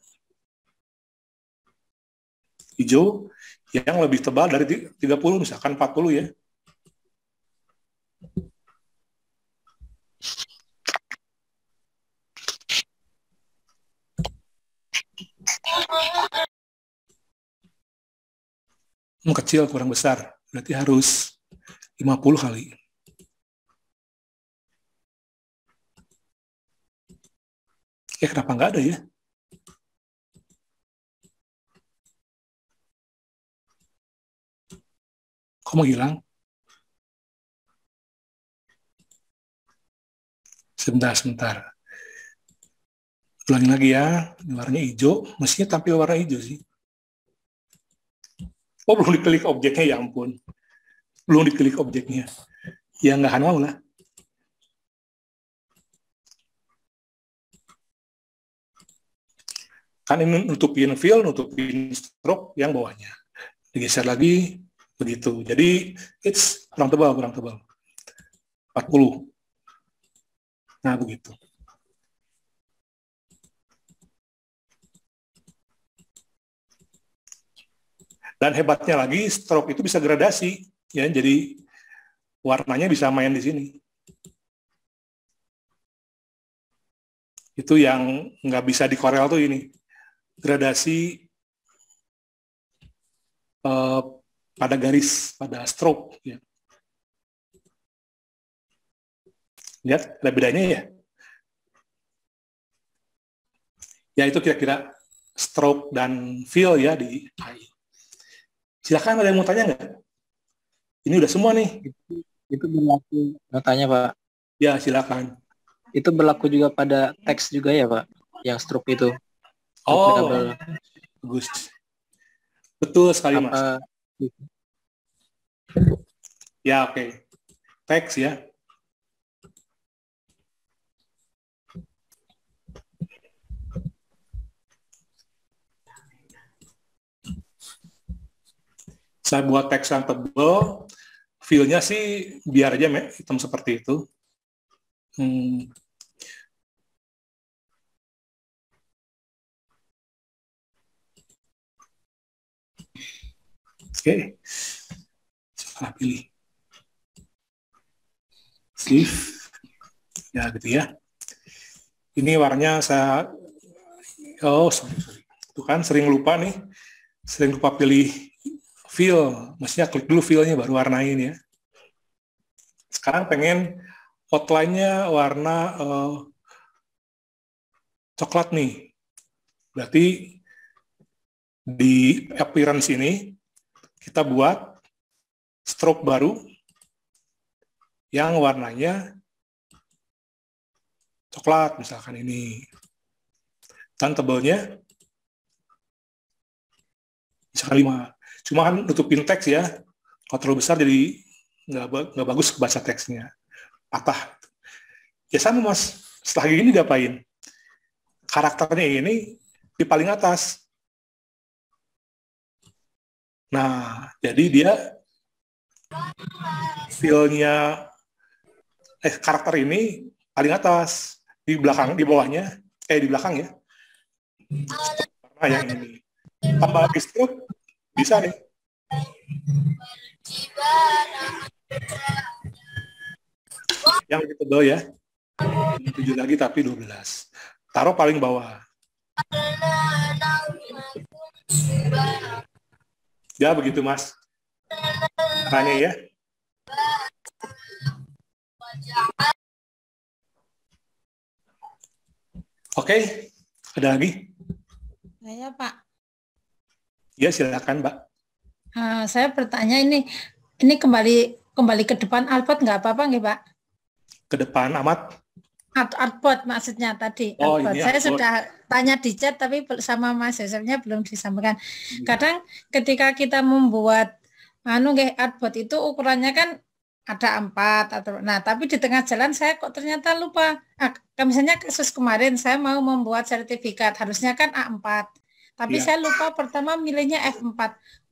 Hijau yang lebih tebal dari 30, misalkan 40 ya. Kecil kurang besar, berarti harus 50 kali. Kenapa nggak ada ya? Kok mau hilang? Sebentar. Ulangin lagi ya, warnanya hijau, mestinya tampil warna hijau sih. Oh, belum diklik objeknya, ya ampun. Belum diklik objeknya. Ya nggak akan mau lah. Kan ini nutupin fill, nutupin stroke yang bawahnya. Digeser lagi, begitu. Jadi, kurang tebal. 40. Nah, begitu. Dan hebatnya lagi, stroke itu bisa gradasi, ya. Jadi warnanya bisa main di sini. Itu yang nggak bisa di Corel tuh ini, gradasi pada garis, pada stroke. Ya. Lihat, ada bedanya ya. Ya itu kira-kira stroke dan fill ya di AI. Silakan, ada yang mau tanya nggak? Ini udah semua nih. Itu berlaku, mau tanya Pak. Ya, silakan. Itu berlaku juga pada teks juga ya Pak, yang stroke itu. Oh, bagus. Betul sekali Mas. Ya, oke. Teks ya. Saya buat teks yang tebal, feel-nya sih biar aja hitam seperti itu. Oke, salah pilih. Sleeve, ya gitu ya. Ini warnanya saya, sorry. Itu kan sering lupa nih, sering lupa pilih fill, mestinya klik dulu fill-nya baru warnain ya. Sekarang pengen outline-nya warna coklat nih. Berarti di appearance ini kita buat stroke baru yang warnanya coklat, misalkan ini. Dan tebalnya misalkan 5. Cuma kan nutupin teks ya, kalau terlalu besar jadi nggak bagus kebaca teksnya, patah. Ya sama Mas, setelah gini diapain? Karakternya ini di paling atas. Nah, jadi dia feel-nya karakter ini paling atas, di belakang, di bawahnya, di belakang ya. Nah, yang ini. Tambah di stroke, bisa nih. Yang lebih tebal ya. 7 lagi tapi 12. Taruh paling bawah. Ya, begitu Mas. Caranya ya. Oke, ada lagi? Saya Pak, Ya, silakan Mbak. saya bertanya ini kembali ke depan Alphot nggak apa-apa nggih Pak? Ke depan amat. Artbot maksudnya tadi. Oh, Artbot. ini Saya artboard. sudah tanya di chat tapi sama Mas Yosefnya belum disampaikan. Kadang ketika kita membuat artbot itu ukurannya kan ada 4 atau tapi di tengah jalan saya kok ternyata lupa. Misalnya kasus kemarin saya mau membuat sertifikat harusnya kan A4. Tapi saya lupa pertama milihnya F4.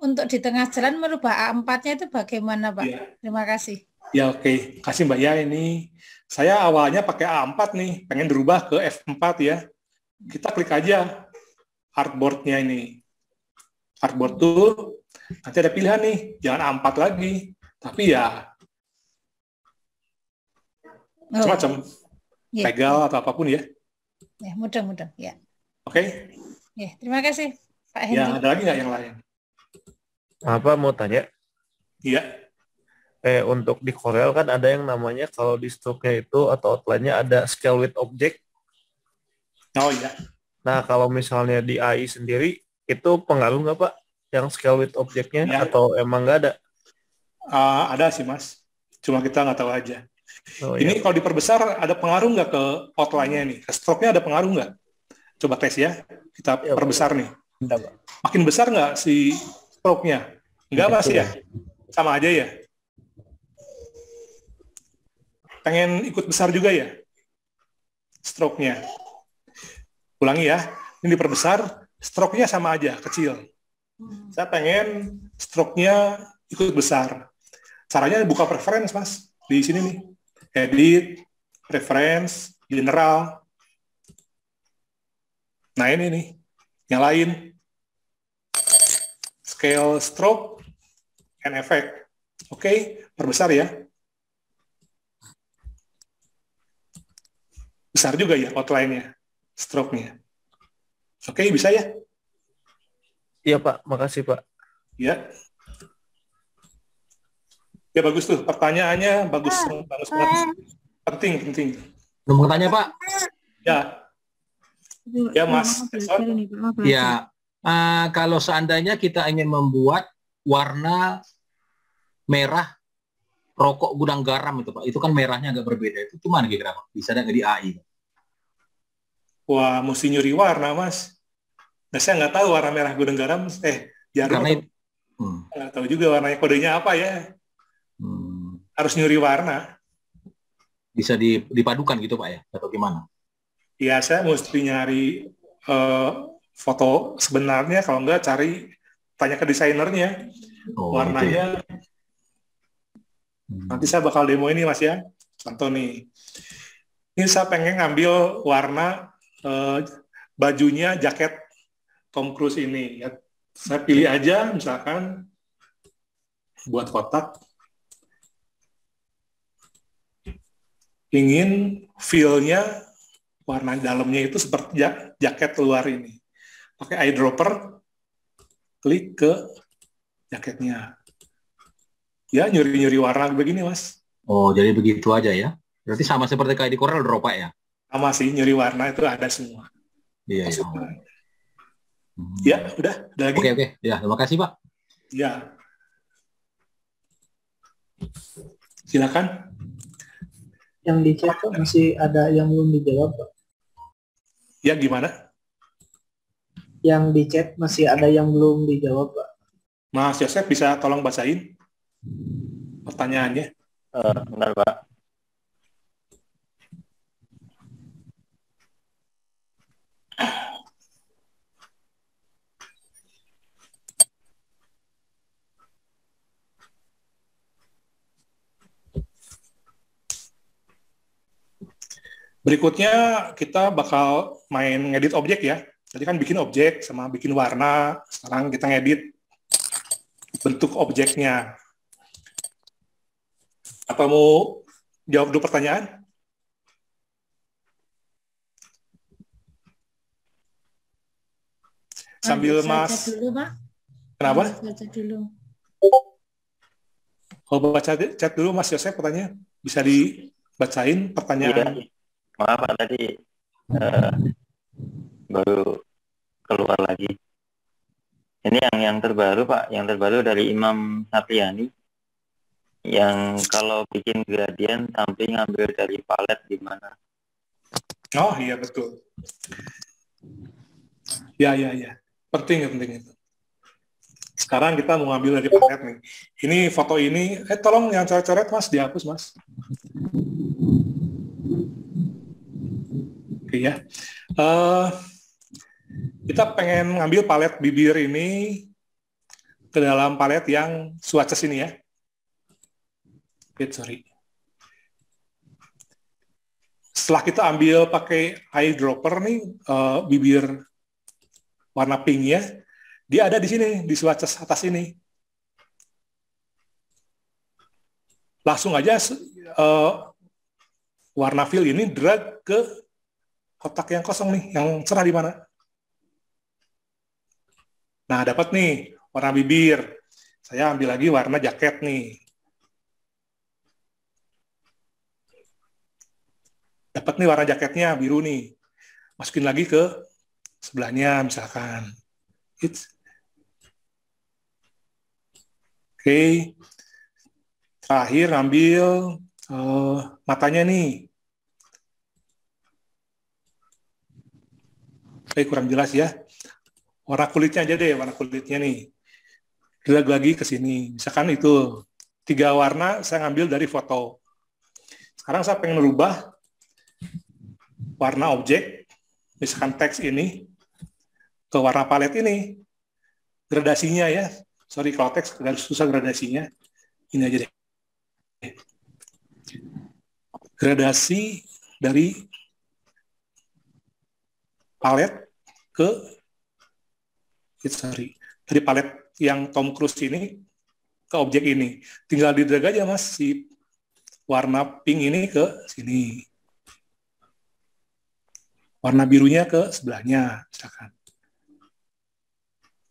Untuk di tengah jalan merubah A4-nya itu bagaimana, Pak? Terima kasih. Ya, oke. Kasih Mbak ya, ini saya awalnya pakai A4 nih, pengen berubah ke F4 ya. Kita klik aja artboard-nya ini. Artboard tuh nanti ada pilihan nih, jangan A4 lagi. Tapi ya macam-macam. Legal atau apapun ya. Ya, mudah-mudahan ya. Oke. Ya, terima kasih Pak Hendy. Ya, ada lagi nggak yang lain? Apa mau tanya? Iya. Untuk di Corel kan ada yang namanya kalau di stroke-nya itu atau outline-nya ada scale with object. Oh iya. Nah, kalau misalnya di AI sendiri itu pengaruh nggak Pak? Yang scale with object-nya Ya. atau emang nggak ada? Ada sih Mas. Cuma kita nggak tahu aja. Oh, ini kalau diperbesar ada pengaruh nggak ke outline-nya nih? Ke stroke-nya ada pengaruh nggak? Coba tes ya. Kita perbesar nih. Makin besar nggak si stroke-nya? Nggak pasti ya? Sama aja ya? Pengen ikut besar juga ya? Stroke-nya. Ulangi ya. Ini diperbesar, stroke-nya sama aja, kecil. Saya pengen stroke-nya ikut besar. Caranya buka preference, Mas. Di sini nih. Edit, preference, general. Nah ini nih. Yang lain. Scale stroke and effect. Oke, perbesar ya. Besar juga ya outline-nya, stroke-nya. Oke, bisa ya? Iya Pak, makasih Pak. Ya. Ya bagus tuh, pertanyaannya bagus banget. Penting. Mau tanya Pak? Ya. Ya Mas. Ya, kalau seandainya kita ingin membuat warna merah rokok gudang garam itu Pak, itu kan merahnya agak berbeda. Itu gimana kira-kira Pak? Bisa ada di AI? Wah, mesti nyuri warna, Mas. Nah, saya nggak tahu warna merah gudang garam. Jarum. Karena nggak tahu juga warnanya, kodenya apa ya. Harus nyuri warna. Bisa dipadukan gitu Pak ya? Atau gimana? Ya, saya mesti nyari foto sebenarnya. Kalau nggak, tanya ke desainernya. Warnanya. Gitu. Nanti saya bakal demo ini, Mas ya. Contoh nih. Ini saya pengen ngambil warna bajunya jaket Tom Cruise ini. Ya, saya pilih aja, misalkan buat kotak. Ingin feel-nya warna dalamnya itu seperti jaket luar ini. Pakai eyedropper, klik ke jaketnya. Ya, nyuri-nyuri warna begini, Mas. Oh, jadi begitu aja ya? Berarti sama seperti kayak di Corel Draw, Pak ya? Sama sih, nyuri warna itu ada semua. Iya. Ya, udah lagi. Oke. Ya, terima kasih, Pak. Ya. Silakan. Yang di chat Pak, masih ada yang belum dijawab, Pak. Ya, gimana? Yang di chat masih ada yang belum dijawab, Pak. Mas Yosef bisa tolong bacain pertanyaannya? Bentar, Pak. Berikutnya kita bakal main ngedit objek ya. Tadi kan bikin objek sama bikin warna. Sekarang kita ngedit bentuk objeknya. Apa mau jawab dulu pertanyaan? Sambil Mas. Dulu, Pak. Kenapa? Baca dulu. Kalau baca chat dulu Mas Yosef pertanyaan. Bisa dibacain pertanyaan. Iya. Maaf Pak, tadi baru keluar lagi. Ini yang terbaru Pak, yang terbaru dari Imam Satriani. Yang kalau bikin gradient samping ngambil dari palet gimana? Oh iya betul. Ya. Penting itu. Sekarang kita mau ngambil dari palet nih. Ini foto ini, tolong yang coret-coret Mas, dihapus Mas. Oke ya. Kita pengen ngambil palet bibir ini ke dalam palet yang swatches ini ya. Sorry. Setelah kita ambil pakai eyedropper nih, bibir warna pink ya, dia ada di sini, di swatches atas ini. Langsung aja warna fill ini drag ke kotak yang kosong nih, yang cerah di mana. Nah, dapat nih warna bibir. Saya ambil lagi warna jaket nih. Dapat nih warna jaketnya biru nih. Masukin lagi ke sebelahnya misalkan. Oke. Terakhir ambil matanya nih. Oke, kurang jelas ya. Warna kulitnya aja deh, warna kulitnya nih. Drag lagi ke sini. Misalkan itu 3 warna saya ngambil dari foto. Sekarang saya pengen merubah warna objek, misalkan teks ini, ke warna palet ini. Gradasinya ya. Sorry, kalau teks agak susah gradasinya. Ini aja deh. Gradasi dari palet ke dari palet yang Tom Cruise ini ke objek ini. Tinggal di-drag aja Mas si warna pink ini ke sini. Warna birunya ke sebelahnya misalkan.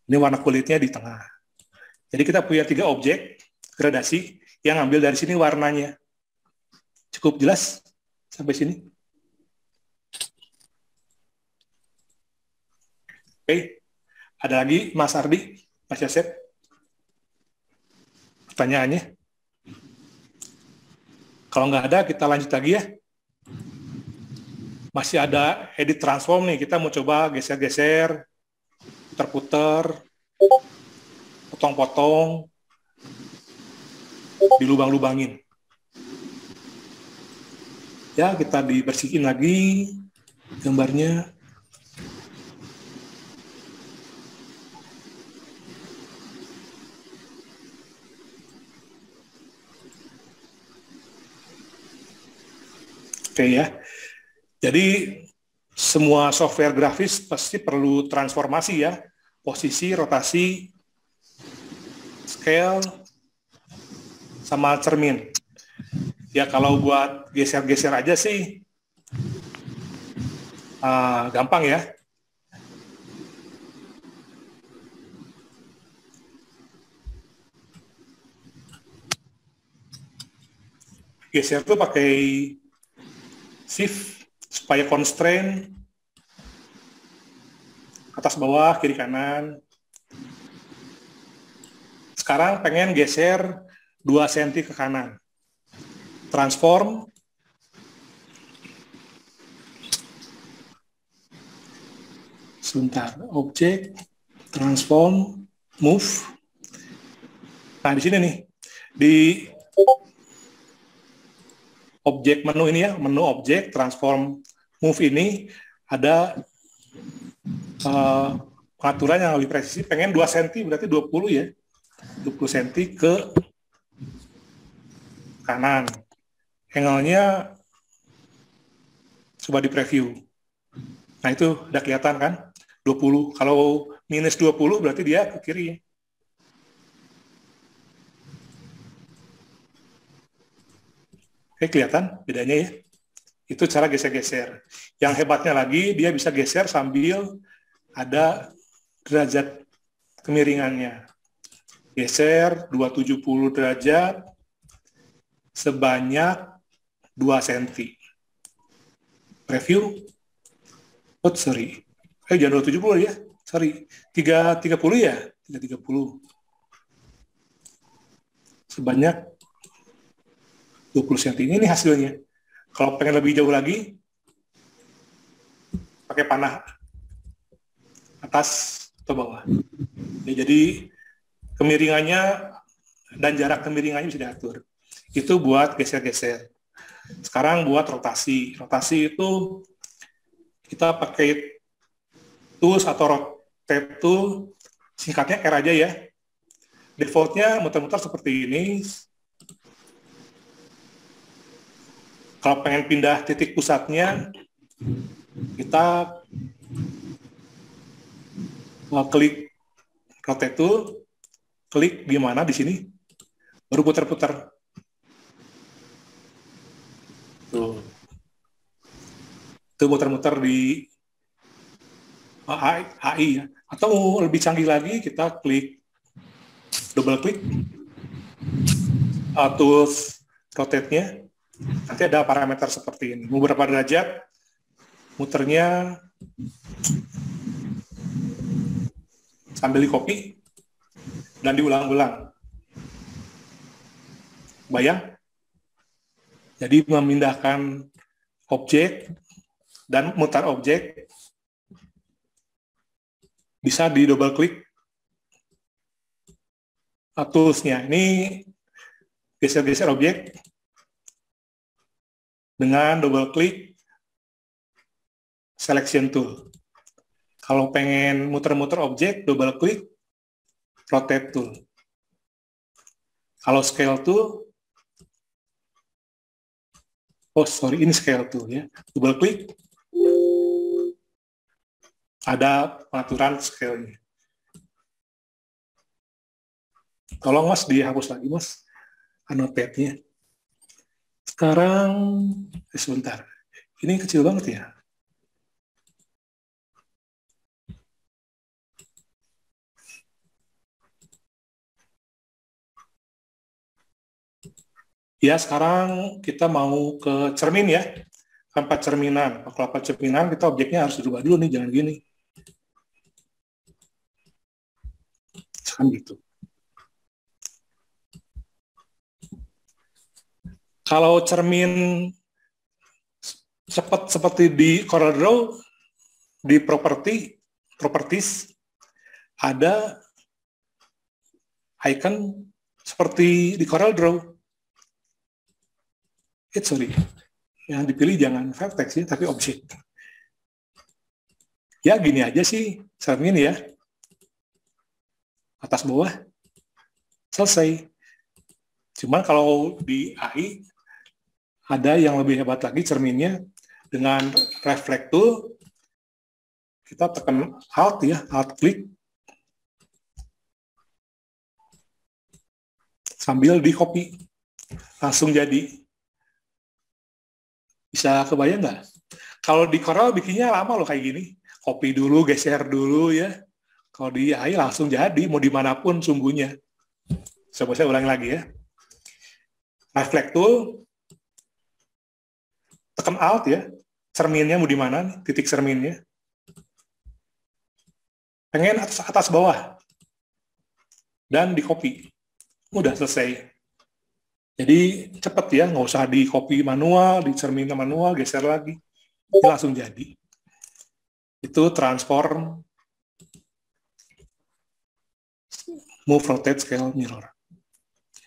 Ini warna kulitnya di tengah. Jadi kita punya 3 objek gradasi yang ambil dari sini warnanya. Cukup jelas sampai sini? Oke, ada lagi Mas Ardi, Mas Yosef? Pertanyaannya? Kalau nggak ada, kita lanjut lagi ya. Masih ada edit transform nih, kita mau coba geser-geser, putar-putar, potong-potong, dilubang-lubangin. Ya, kita dibersihin lagi gambarnya. Oke ya. Jadi semua software grafis pasti perlu transformasi ya. Posisi, rotasi, scale, sama cermin. Ya kalau buat geser-geser aja sih gampang ya. Geser tuh pakai shift supaya constraint atas bawah, kiri kanan. Sekarang pengen geser 2 cm ke kanan. Transform. Sebentar, objek, transform, move. Nah, di sini nih, di objek menu ini ya, menu objek, transform, move ini ada pengaturan yang lebih presisi. Pengen 2 cm, berarti 20 ya. 20 cm ke kanan. Angle-nya Coba di preview. Nah itu udah kelihatan kan? 20. Kalau minus 20 berarti dia ke kiri. Oke, kelihatan bedanya ya? Itu cara geser-geser. Yang hebatnya lagi, dia bisa geser sambil ada derajat kemiringannya. Geser 270 derajat sebanyak 2 cm. Preview. Oh, sorry. Jangan 270 ya. Sorry. 330 ya? 330. Sebanyak 20 cm. Ini hasilnya. Kalau pengen lebih jauh lagi, pakai panah atas atau bawah. Ya, jadi kemiringannya dan jarak kemiringannya bisa diatur. Itu buat geser-geser. Sekarang buat rotasi. Rotasi itu kita pakai tools atau rotate tool, singkatnya R aja ya. Defaultnya muter-muter seperti ini. Kalau pengen pindah titik pusatnya, kita klik rotate tool, klik di mana di sini, baru putar-putar. Tuh. Itu muter-muter di AI ya. Atau lebih canggih lagi, kita klik, double klik, tools rotate-nya. Nanti ada parameter seperti ini. Beberapa derajat, muternya sambil di copy dan diulang-ulang. Bayang? Jadi memindahkan objek dan mutar objek bisa di double klik toolsnya. Ini geser-geser objek dengan double klik selection tool. Kalau pengen muter-muter objek, double klik rotate tool. Kalau scale tool, ini scale tool ya. Double klik, ada pengaturan scale-nya. Tolong Mas dihapus lagi Mas, annotate-nya. Sekarang, sebentar. Ini kecil banget ya. Ya, sekarang kita mau ke cermin ya. Tempat cerminan. Kalau tempat cerminan, kita objeknya harus dirubah dulu nih, jangan gini. Sekarang gitu. Kalau cermin cepat seperti di CorelDRAW, di properties, ada icon seperti di CorelDRAW. Sorry, yang dipilih jangan vertex ya, tapi objek. Ya gini aja sih, cermin ya. Atas bawah, selesai. Cuman kalau di AI, ada yang lebih hebat lagi cerminnya, dengan reflect tool, kita tekan Alt ya, Alt klik, sambil di copy, langsung jadi. Bisa kebayang nggak? Kalau di Corel bikinnya lama loh kayak gini, copy dulu, geser dulu ya. Kalau di AI langsung jadi, mau dimanapun sumbunya. Coba saya ulangi lagi ya. Reflect tool, tekan Alt ya, cerminnya mau di mana nih, titik cerminnya. Pengen atas bawah. Dan di copy. Udah selesai. Jadi cepet ya, nggak usah di copy manual, di cerminnya manual, geser lagi. Ini langsung jadi. Itu transform, move, rotate, scale, mirror.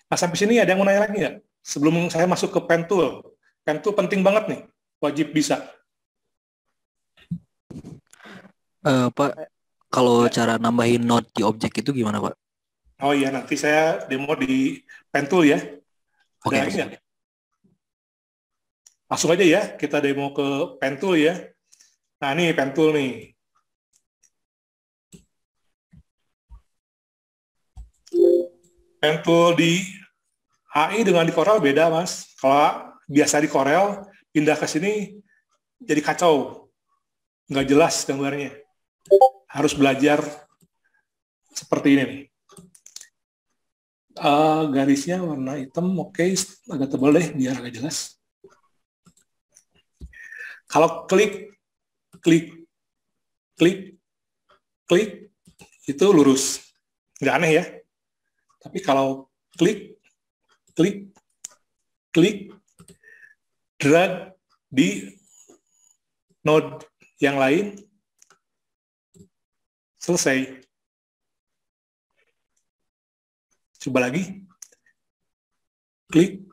Nah, sampai sini ada yang mau nanya lagi nggak? Sebelum saya masuk ke pen tool. Pen tool penting banget nih, wajib bisa. Pak, kalau cara nambahin node di objek itu gimana, Pak? Oh iya, nanti saya demo di pen tool ya. Oke. Ada lagi nggak? Langsung aja ya, kita demo ke pen tool ya. Nah, ini pen tool nih. Pen tool di AI dengan di Corel beda, Mas. Kalau biasa di Corel, pindah ke sini jadi kacau. Nggak jelas gambarnya. Harus belajar seperti ini nih. Garisnya warna hitam, oke, agak tebal deh biar agak jelas. Kalau klik itu lurus, nggak aneh ya. Tapi kalau klik, drag di node yang lain, selesai. Coba lagi, klik.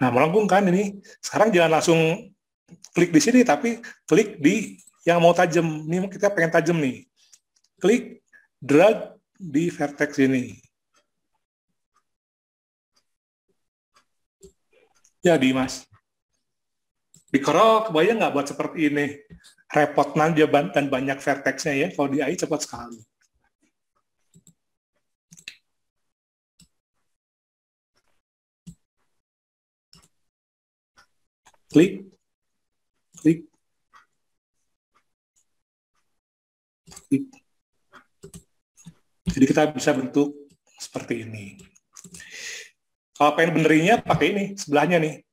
Nah, melengkung kan ini. Sekarang jangan langsung klik di sini, tapi klik di yang mau tajam. Ini kita pengen tajam nih. Klik, drag di vertex ini. Jadi, Mas. Di Corel kebayang nggak buat seperti ini? Repot aja dan banyak vertexnya ya. Kalau di AI cepat sekali. Klik. Jadi kita bisa bentuk seperti ini. Kalau pengen benerinnya pakai ini, sebelahnya nih.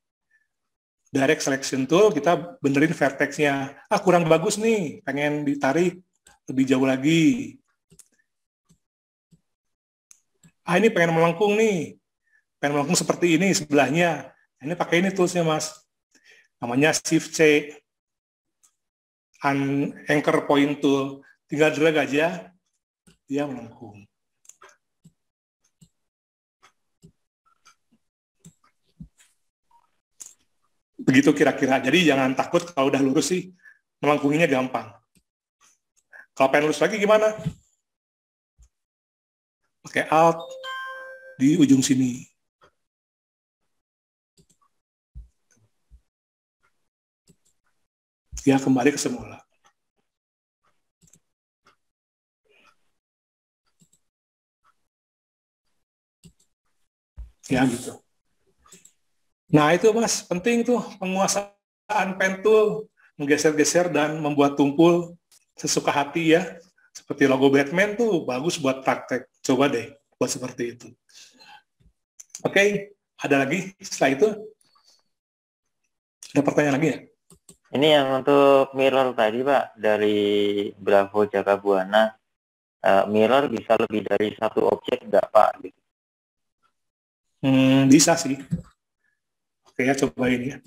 Direct Selection Tool, kita benerin vertexnya. Kurang bagus nih, pengen ditarik lebih jauh lagi. Ini pengen melengkung nih. Pengen melengkung seperti ini sebelahnya. Ini pakai ini toolsnya, Mas. Namanya Shift C. Anchor Point Tool. Tinggal drag aja, dia melengkung. Begitu kira-kira. Jadi jangan takut kalau udah lurus sih, melengkunginya gampang. Kalau pengen lurus lagi gimana? Pakai Alt di ujung sini. Dia kembali ke semula. Ya gitu. Nah itu Mas, penting tuh penguasaan pen tool, menggeser-geser dan membuat tumpul sesuka hati ya. Seperti logo Batman tuh bagus buat praktek. Coba deh buat seperti itu. Oke, ada lagi setelah itu? Ada pertanyaan lagi ya? Ini yang untuk mirror tadi Pak, dari Bravo Jaka Buana. Mirror bisa lebih dari satu objek nggak Pak? Gitu. Bisa sih. Oke ya, cobain ya.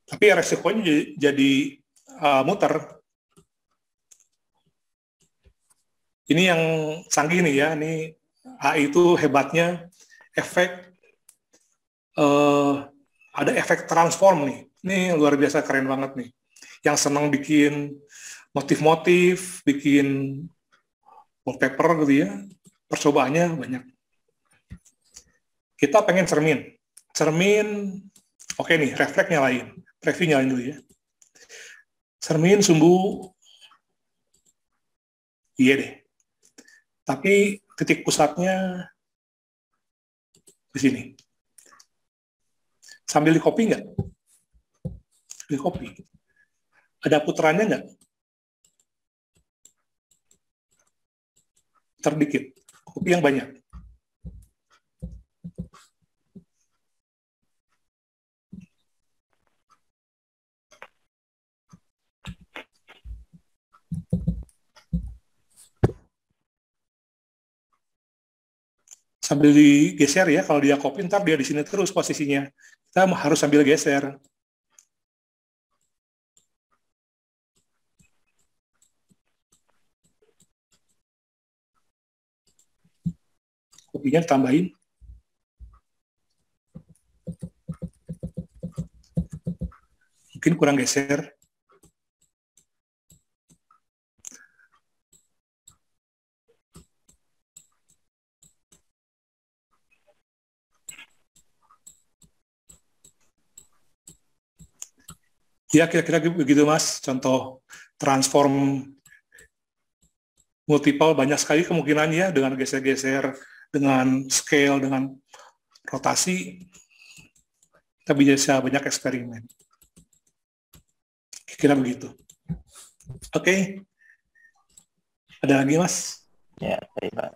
Tapi resikonya jadi muter. Ini yang canggih nih ya. Ini AI itu hebatnya ada efek transform nih. Ini luar biasa keren banget nih. Yang senang bikin motif-motif, bikin wallpaper gitu ya. Percobaannya banyak. Kita pengen cermin, oke nih, refleksnya lain. Preview nyalain dulu ya. Cermin, sumbu, iya deh. Tapi titik pusatnya di sini. Sambil di copy nggak? Di copy. Ada putarannya nggak? Terdikit. Copy yang banyak. Sambil digeser ya, kalau dia copy ntar dia di sini terus posisinya. Kita harus sambil geser. Kopinya tambahin. Mungkin kurang geser. Ya, kira-kira begitu, Mas. Contoh transform multiple banyak sekali kemungkinannya dengan geser-geser, dengan scale, dengan rotasi. Kita bisa banyak eksperimen. Kira begitu. Oke. Ada lagi, Mas? Ya, baik, Pak.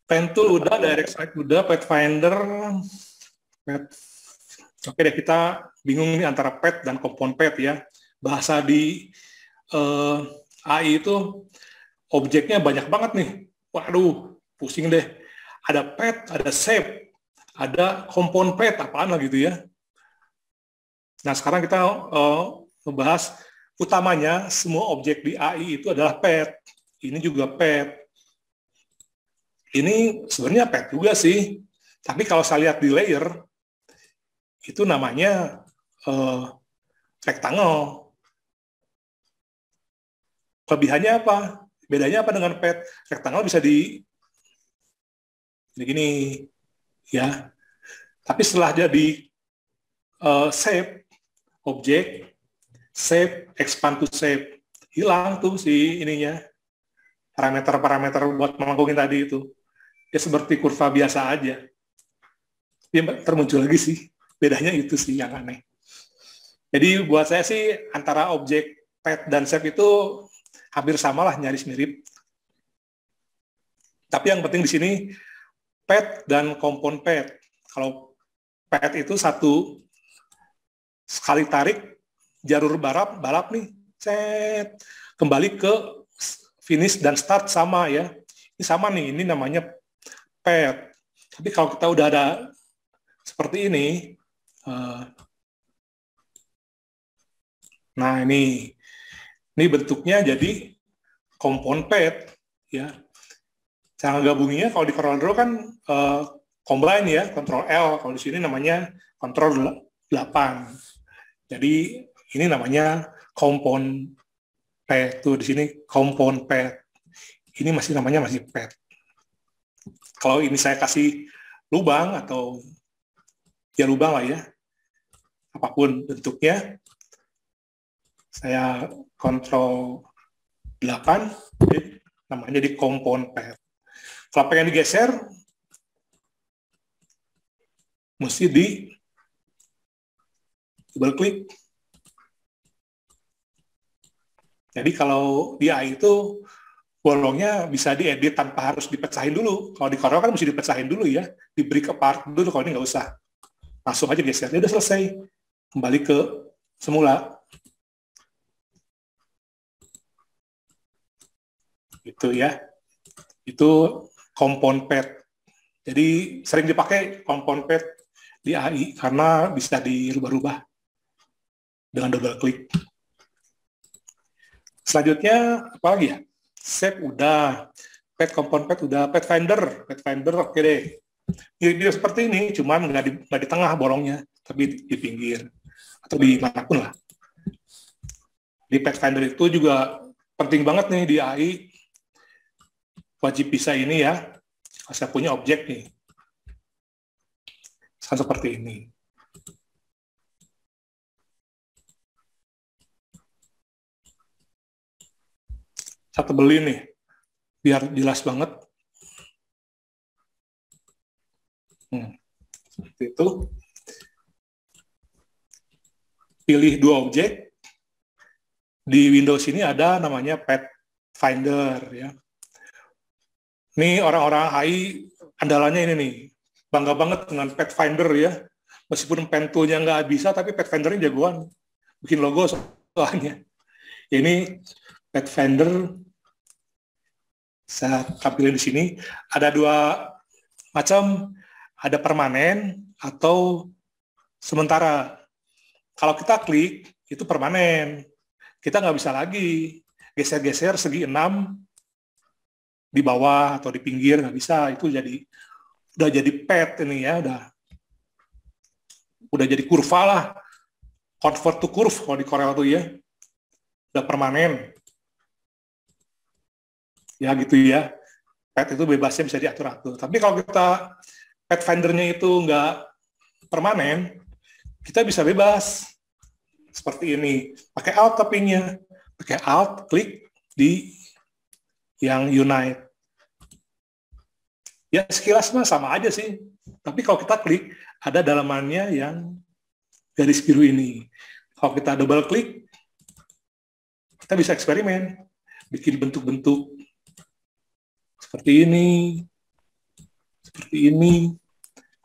Pen tool udah, direct select udah, Pathfinder. Oke deh, kita bingung nih antara pet dan kompon pet ya. Bahasa di AI itu objeknya banyak banget nih. Waduh, pusing deh. Ada pet, ada shape, ada kompon pet, apaan lah gitu ya. Nah, sekarang kita membahas utamanya semua objek di AI itu adalah pet. Ini juga pet. Ini sebenarnya pet juga sih. Tapi kalau saya lihat di layer, itu namanya rectangle. Kelebihannya apa? Bedanya apa dengan pet? Rectangle bisa begini, ya. Tapi setelah jadi shape, objek, shape, expand to shape, hilang tuh si ininya, parameter-parameter buat melengkungin tadi itu. Ya seperti kurva biasa aja. Ya, termuncul lagi sih. Bedanya itu sih yang aneh. Jadi buat saya sih antara objek pet dan shape itu hampir sama lah, nyaris mirip. Tapi yang penting di sini pet dan kompon pet. Kalau pet itu satu sekali tarik jalur balap nih, set, kembali ke finish dan start sama ya. Ini sama nih, ini namanya pet. Tapi kalau kita udah ada seperti ini, nah ini bentuknya jadi kompon pet ya. Cara gabunginnya kalau di CorelDRAW kan combine ya, Ctrl L. Kalau di sini namanya Ctrl 8. Jadi ini namanya kompon pet. Tuh di sini kompon pet. Ini namanya masih pet. Kalau ini saya kasih lubang atau ya lubang lah ya, apapun bentuknya, saya kontrol 8, namanya di kompon pet. Kalau pengen digeser, mesti di double klik. Jadi kalau di AI itu bolongnya bisa diedit tanpa harus dipecahin dulu. Kalau di Corel kan mesti dipecahin dulu ya, di break apart dulu. Kalau ini nggak usah, langsung aja geser. Udah selesai, kembali ke semula. Itu ya, itu kompon pet. Jadi sering dipakai kompon pet di AI karena bisa dirubah-rubah dengan double klik. Selanjutnya apa lagi ya? Shape udah, pet, kompon pet udah, Pathfinder oke deh. Dia seperti ini, cuman nggak di tengah bolongnya, tapi di pinggir atau di manapun lah. Di Pathfinder itu juga penting banget nih di AI, wajib bisa ini ya. Saya punya objek nih, seperti ini. Saya tebelin nih, biar jelas banget. Seperti itu. Pilih dua objek. Di Windows ini ada namanya Pathfinder ya. Ini orang-orang AI andalannya ini nih. Bangga banget dengan Pathfinder ya. Meskipun pen tool-nya nggak bisa, tapi Pathfinder-nya jagoan. Bikin logo soalnya. Ini Pathfinder. Saya tampilin di sini. Ada dua macam. Ada permanen atau sementara. Kalau kita klik, itu permanen. Kita nggak bisa lagi geser-geser segi 6 di bawah atau di pinggir, nggak bisa. Itu udah jadi pet ini ya, udah jadi kurva lah, convert to curve kalau di Corel tuh ya, udah permanen ya gitu ya. Pet itu bebasnya bisa diatur-atur. Tapi kalau kita Pathfinder-nya itu nggak permanen, kita bisa bebas. Seperti ini. Pakai Alt tapping-nya. Pakai Alt, klik di yang Unite. Ya sekilas mah sama aja sih. Tapi kalau kita klik, ada dalamannya yang garis biru ini. Kalau kita double klik, kita bisa eksperimen. Bikin bentuk-bentuk seperti ini. Seperti ini.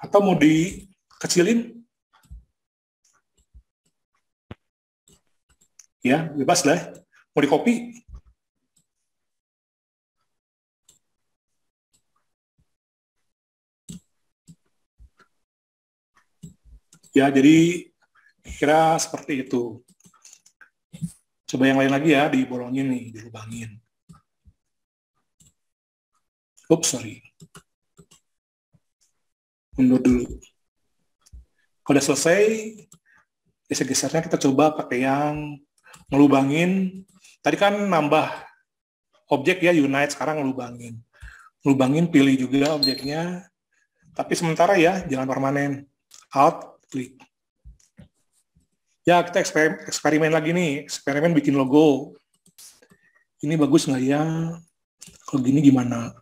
Atau mau dikecilin, ya bebas lah. Mau di copy, ya jadi kira seperti itu. Coba yang lain lagi ya, dibolongin nih, dilubangin. Oops, sorry. Mundur dulu. Kalau udah selesai, geser-gesernya kita coba pakai yang ngelubangin. Tadi kan nambah objek ya, Unite, sekarang ngelubangin. Ngelubangin, pilih juga objeknya. Tapi sementara ya, jangan permanen. Alt, klik. Ya, kita eksperimen lagi nih. Eksperimen bikin logo. Ini bagus nggak ya? Kalau gini gimana?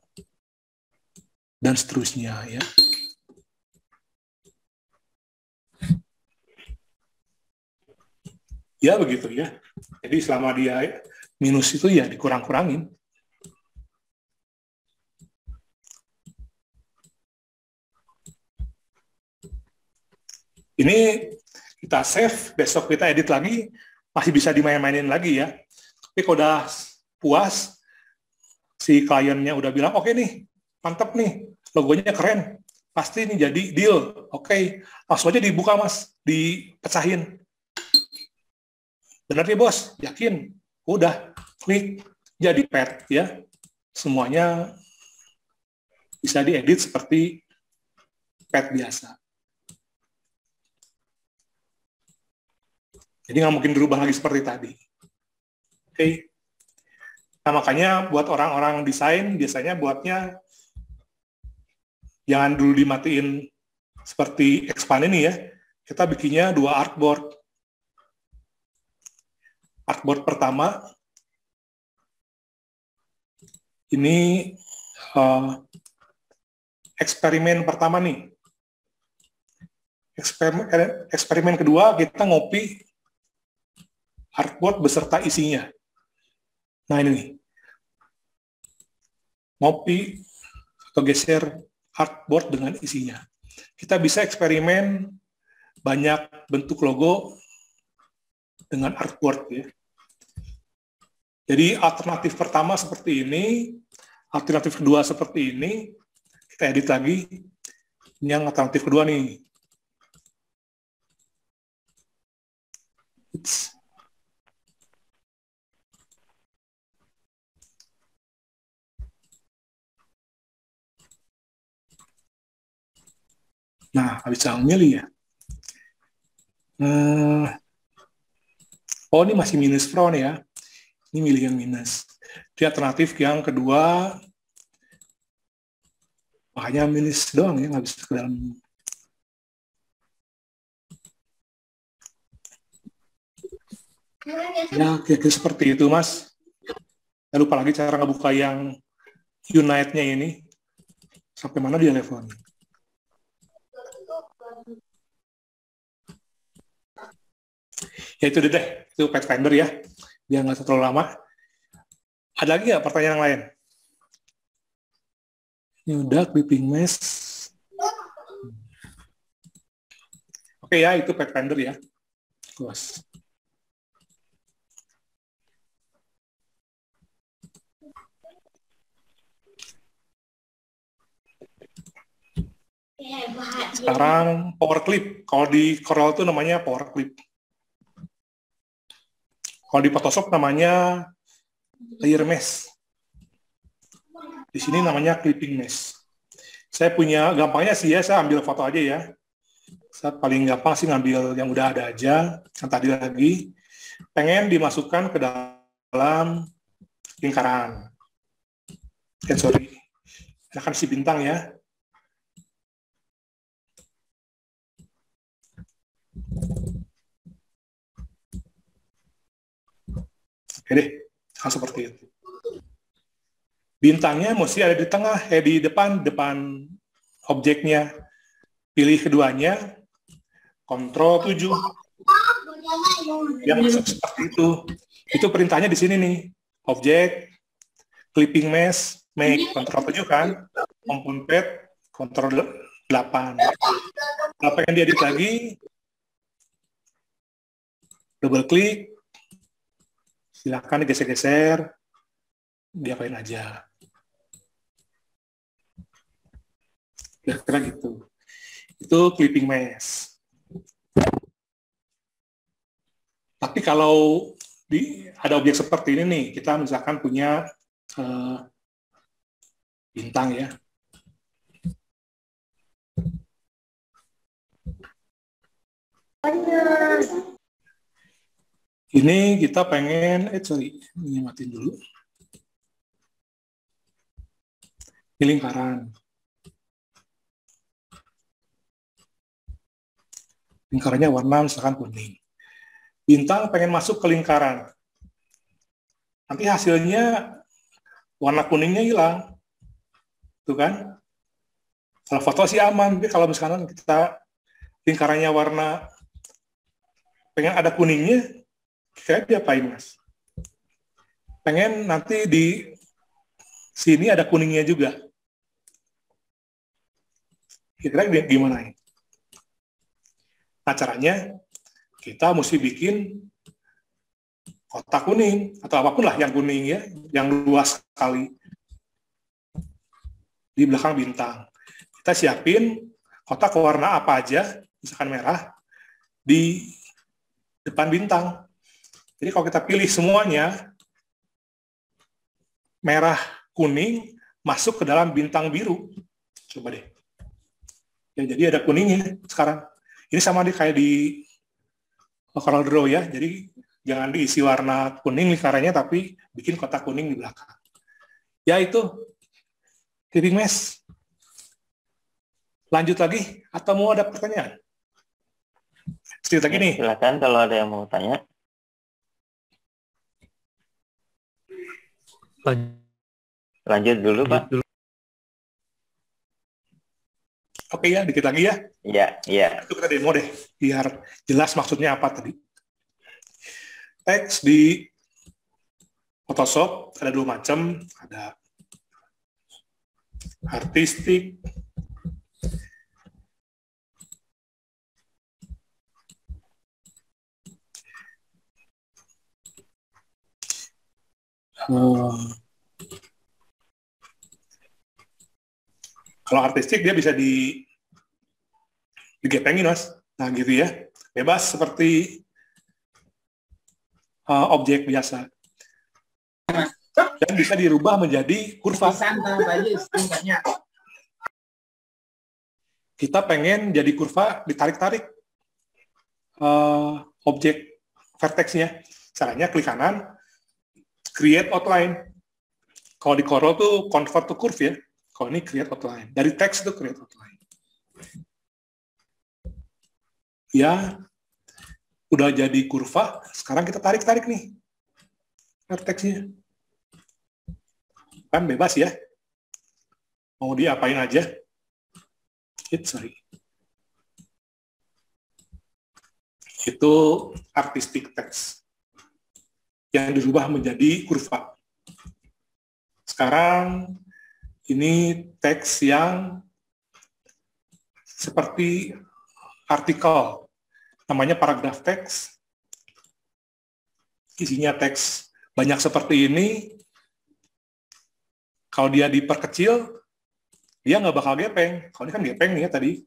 Dan seterusnya ya. Ya begitu ya. Jadi selama dia minus itu ya dikurang-kurangin. Ini kita save, besok kita edit lagi, masih bisa dimain-mainin lagi ya. Tapi kalau udah puas, si kliennya udah bilang, oke nih, mantap nih, logonya keren, pasti ini jadi deal. Oke, langsung aja dibuka mas, dipecahin. Benar nih bos, yakin? Udah, klik, jadi pet ya. Semuanya bisa diedit seperti pet biasa. Jadi nggak mungkin dirubah lagi seperti tadi. Oke. Nah makanya buat orang-orang desain, biasanya buatnya jangan dulu dimatiin seperti expand ini ya. Kita bikinnya 2 artboard. Artboard pertama, ini eksperimen pertama nih. Eksperimen kedua, kita ngopi artboard beserta isinya. Nah ini nih. Ngopi atau geser artboard dengan isinya. Kita bisa eksperimen banyak bentuk logo dengan artboard ya. Jadi alternatif pertama seperti ini, alternatif kedua seperti ini, kita edit lagi. Ini yang alternatif kedua nih. Nah, bisa milih ya. Oh, ini masih minus front ya. Ini milih yang minus. Di alternatif yang kedua, makanya minus doang ya, nggak bisa ke dalam. Ya, kira-kira seperti itu, Mas. Jangan lupa lagi cara ngebuka yang Unite-nya ini. Sampai mana dia levelnya. Ya itu deh, itu Pathfinder ya. Biar nggak terlalu lama. Ada lagi nggak pertanyaan yang lain? Ini udah clipping mesh. Oke ya, itu Pathfinder ya. Close. Sekarang power clip. Kalau di Corel itu namanya power clip. Kalau di Photoshop namanya layer mesh. Di sini namanya clipping mesh. Saya punya, gampangnya sih ya, saya ambil foto aja ya. Saya paling gampang sih ngambil yang udah ada aja, yang tadi lagi. Pengen dimasukkan ke dalam lingkaran. Sorry. Saya akan isi bintang ya. Oke deh, hal seperti itu. Bintangnya mesti ada di tengah, di depan objeknya. Pilih keduanya, Ctrl 7. Yang masuk seperti itu. Itu perintahnya di sini nih. Objek, clipping mesh, make, Ctrl 7 kan. Compound pad, Ctrl 8. Kalau pengen diedit lagi, double klik, silakan digeser-geser, diapain aja. Kira-kira gitu. Itu clipping mesh. Tapi kalau ada objek seperti ini nih, kita misalkan punya bintang ya. Ini kita pengen, ini matiin dulu. Ini lingkaran. Lingkarannya warna misalkan kuning. Bintang pengen masuk ke lingkaran. Nanti hasilnya warna kuningnya hilang. Tuh kan? Kalau foto sih aman, tapi kalau misalkan kita lingkarannya warna pengen ada kuningnya, kira diapain, Mas? Pengen nanti di sini ada kuningnya juga. Kira-kira gimana ini? Nah, caranya kita mesti bikin kotak kuning atau apapun lah yang kuning ya, yang luas sekali di belakang bintang. Kita siapin kotak warna apa aja, misalkan merah, di depan bintang. Jadi kalau kita pilih semuanya, merah, kuning, masuk ke dalam bintang biru. Coba deh. Ya, jadi ada kuningnya sekarang. Ini sama kayak di Corel Draw ya, jadi jangan diisi warna kuning lingkarannya, tapi bikin kotak kuning di belakang. Ya itu, clipping mesh. Lanjut lagi, atau mau ada pertanyaan? Sedikit lagi nih. Silakan kalau ada yang mau tanya. Lanjut dulu, Pak. Oke ya, dikit lagi ya. Iya. Itu kita demo deh, biar jelas maksudnya apa tadi. Teks di Photoshop ada dua macam, ada artistik, kalau artistik dia bisa digepengin, Mas. Nah, gitu ya. Bebas seperti objek biasa. Dan bisa dirubah menjadi kurva. Kita pengen jadi kurva, ditarik-tarik objek vertexnya. Caranya klik kanan, create outline. Kalau di Corel tuh convert to curve ya. Kalau ini create outline. Dari teks itu create outline. Ya, udah jadi kurva, sekarang kita tarik-tarik nih vertexnya. Kan bebas ya. Mau diapain aja. Itu artistic text yang dirubah menjadi kurva. Sekarang ini teks yang seperti artikel, namanya paragraf teks. Isinya teks banyak seperti ini. Kalau dia diperkecil, dia nggak bakal gepeng. Kalau ini kan gepeng nih ya tadi.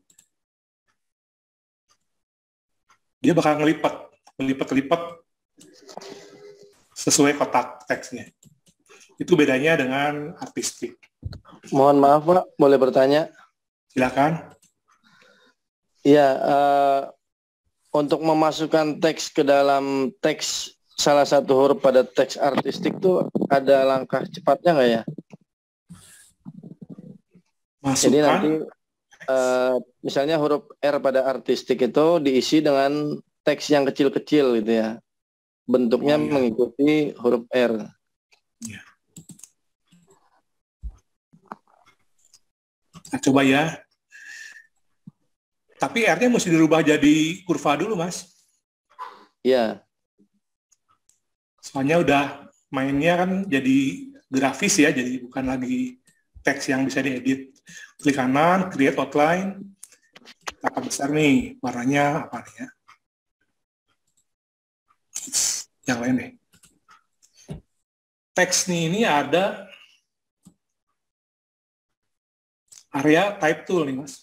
Dia bakal ngelipat sesuai kotak teksnya. Itu bedanya dengan artistik. Mohon maaf Pak, boleh bertanya? Silakan. Iya, untuk memasukkan teks ke dalam teks salah satu huruf pada teks artistik itu ada langkah cepatnya nggak ya? Masukkan. Jadi nanti misalnya huruf R pada artistik itu diisi dengan teks yang kecil-kecil gitu ya. bentuknya mengikuti huruf R. Ya. Nah, coba ya. Tapi R-nya mesti dirubah jadi kurva dulu, Mas. Iya. Soalnya udah mainnya kan jadi grafis ya, jadi bukan lagi teks yang bisa diedit. Klik kanan, create outline. Kita besar nih, warnanya apa nih ya? Yang lain deh. Teks nih ini ada area type tool nih, Mas.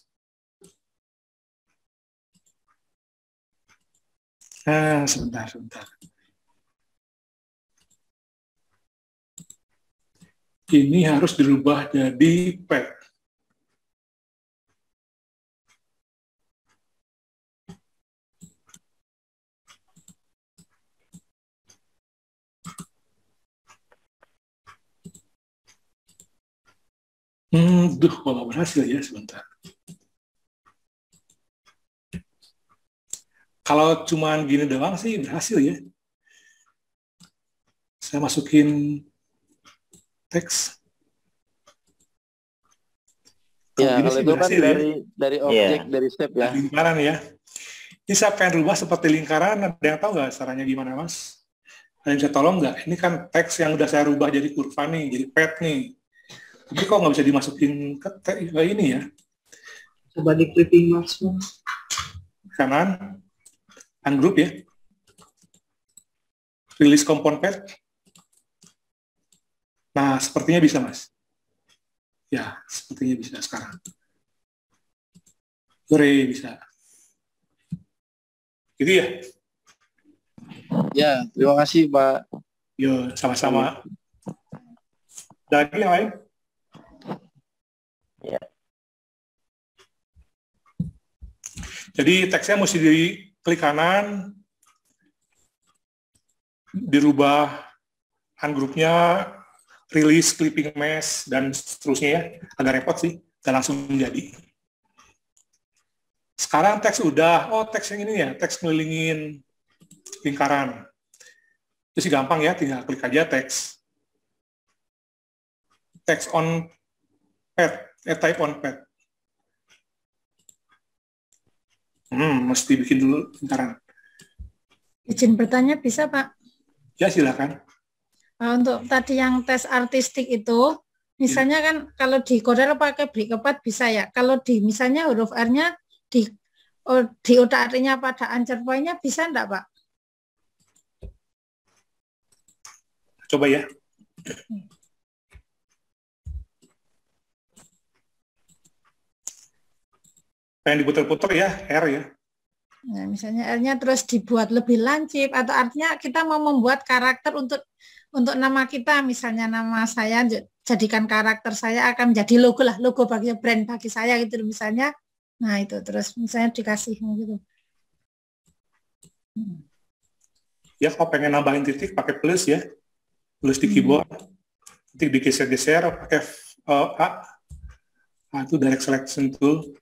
Nah, sebentar. Ini harus dirubah jadi pet. Kalau berhasil ya, sebentar. Kalau cuman gini doang sih berhasil ya. Saya masukin teks. Ya, kalau itu kan dari objek, dari step ya. Lingkaran ya. Ini saya pengen rubah seperti lingkaran, ada yang tahu nggak caranya gimana, Mas? Ada yang bisa tolong nggak? Ini kan teks yang udah saya rubah jadi kurva nih, jadi pet nih. Tapi kok nggak bisa dimasukin ke ini ya? Coba di clipping Mas. Kanan, ungroup ya. Release compound pet. Nah, sepertinya bisa, Mas. Ya, sepertinya bisa sekarang. Hore, bisa. Gitu ya? Ya, terima kasih, Pak. Yo, sama-sama. Ada lagi yang lain? Ya. Jadi teksnya mesti diklik kanan, dirubah ungroupnya, release clipping mesh, dan seterusnya ya. Agak repot sih, dan langsung jadi. Sekarang teks udah, teks yang ini ya, teks ngelilingin lingkaran. Itu sih gampang ya, tinggal klik aja teks. Teks on pad, type on pad. Mesti bikin dulu lingkaran. Izin bertanya bisa, Pak? Ya, silakan. Untuk tadi yang tes artistik itu, misalnya kan kalau di Corel pakai Brickepad bisa ya. Kalau di misalnya huruf R-nya di otak-atiknya pada answer point-nya bisa enggak, Pak? Coba ya. Pengen diputar-putar ya, R ya. Nah, misalnya R-nya terus dibuat lebih lancip, atau artinya kita mau membuat karakter untuk nama kita, misalnya nama saya jadikan karakter saya akan menjadi logo lah, logo bagi brand bagi saya gitu misalnya. Nah itu terus misalnya dikasih gitu. Ya kalau pengen nambahin titik pakai plus ya, plus di keyboard, titik digeser-geser pakai A. Nah, itu direct selection tool.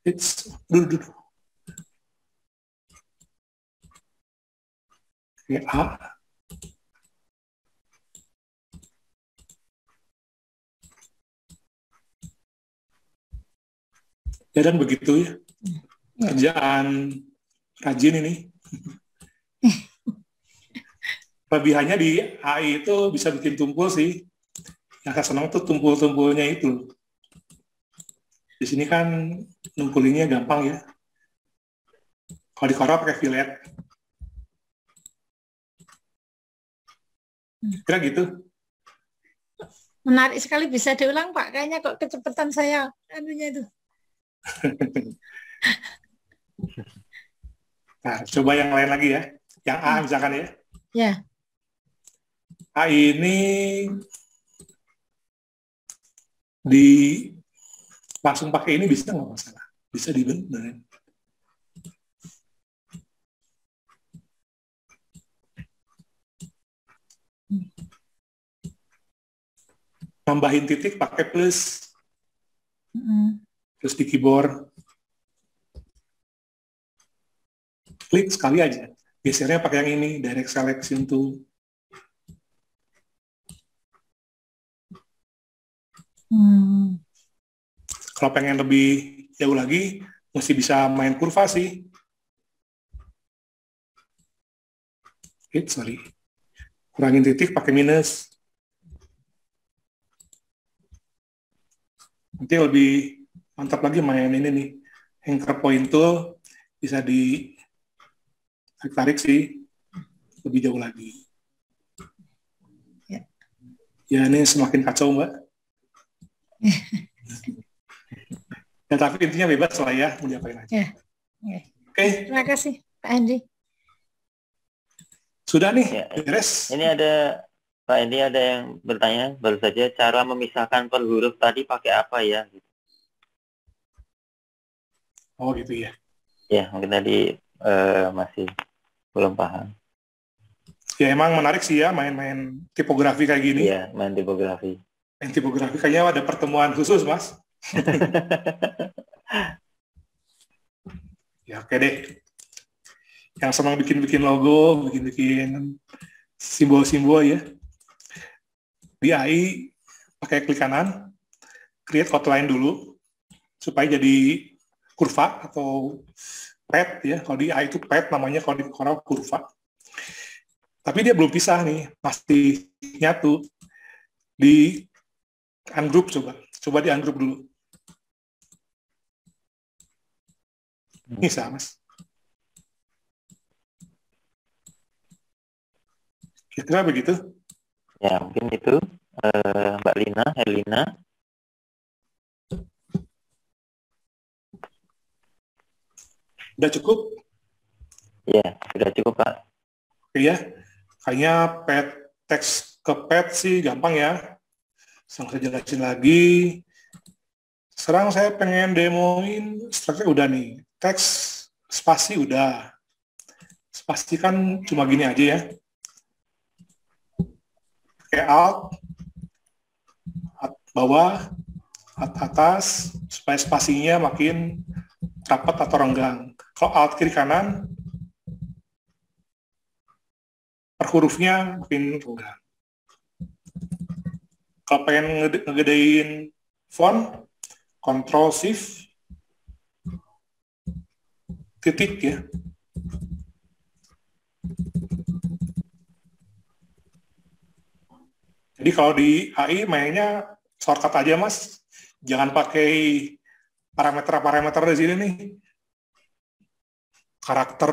It's dulu. Oke, A. Ya dan begitu ya. Kerjaan rajin ini. Kelebihannya di AI itu bisa bikin tumpul sih. Yang saya senang tuh tumpul-tumpulnya itu. Di sini kan numpulinnya gampang ya. Kalau di Corel pakai fillet. Kira gitu. Menarik sekali, bisa diulang Pak. Kayaknya kok kecepatan saya anunya itu. Nah, coba yang lain lagi ya. Yang A misalkan ya. Ya. A ini langsung pakai ini bisa nggak masalah? Bisa dibenerin. Tambahin titik pakai plus. Terus di keyboard. Klik sekali aja. Gesernya pakai yang ini, direct selection tool. Kalau pengen lebih jauh lagi, mesti bisa main kurva sih. Sorry. Kurangin titik pakai minus. Nanti lebih mantap lagi main ini nih. Anchor point tool bisa ditarik sih. Lebih jauh lagi. Ya ini semakin kacau, Mbak. Ya, tapi intinya bebas lah ya, mau diapain aja. Ya. Oke. Terima kasih, Pak Andi. Sudah nih, Ya, beres. Ini ada Pak Andi ada yang bertanya baru saja, cara memisahkan per huruf tadi pakai apa ya? Oh gitu ya. Ya, mungkin tadi masih belum paham. Ya emang menarik sih ya main-main tipografi kayak gini. Iya, main tipografi. Main tipografi kayaknya ada pertemuan khusus, Mas. Ya oke deh. Yang senang bikin-bikin logo, bikin-bikin simbol-simbol ya. Di AI pakai klik kanan, create outline dulu supaya jadi kurva atau pad ya. Kalau di AI itu pad namanya, kalau di Corel kurva. Tapi dia belum pisah nih, pasti nyatu. Di ungroup coba di ungroup dulu. Bisa, Mas. Kira-kira begitu? Ya, mungkin itu Mbak Lina, Helena. Udah cukup? Ya, sudah cukup, Pak. Oke ya. Kayaknya pad teks ke pad sih gampang ya. Saya jelasin lagi. Sekarang saya pengen demoin struktur udah nih. Teks spasi udah. Spasi kan cuma gini aja ya. Kayak alt bawah, alt atas, supaya spasinya makin rapat atau renggang. Kalau alt kiri kanan, per hurufnya makin renggang. Kalau pengen ngegedein font, Ctrl Shift titik ya. Jadi kalau di AI mainnya shortcut aja, Mas. Jangan pakai parameter-parameter di sini nih. Karakter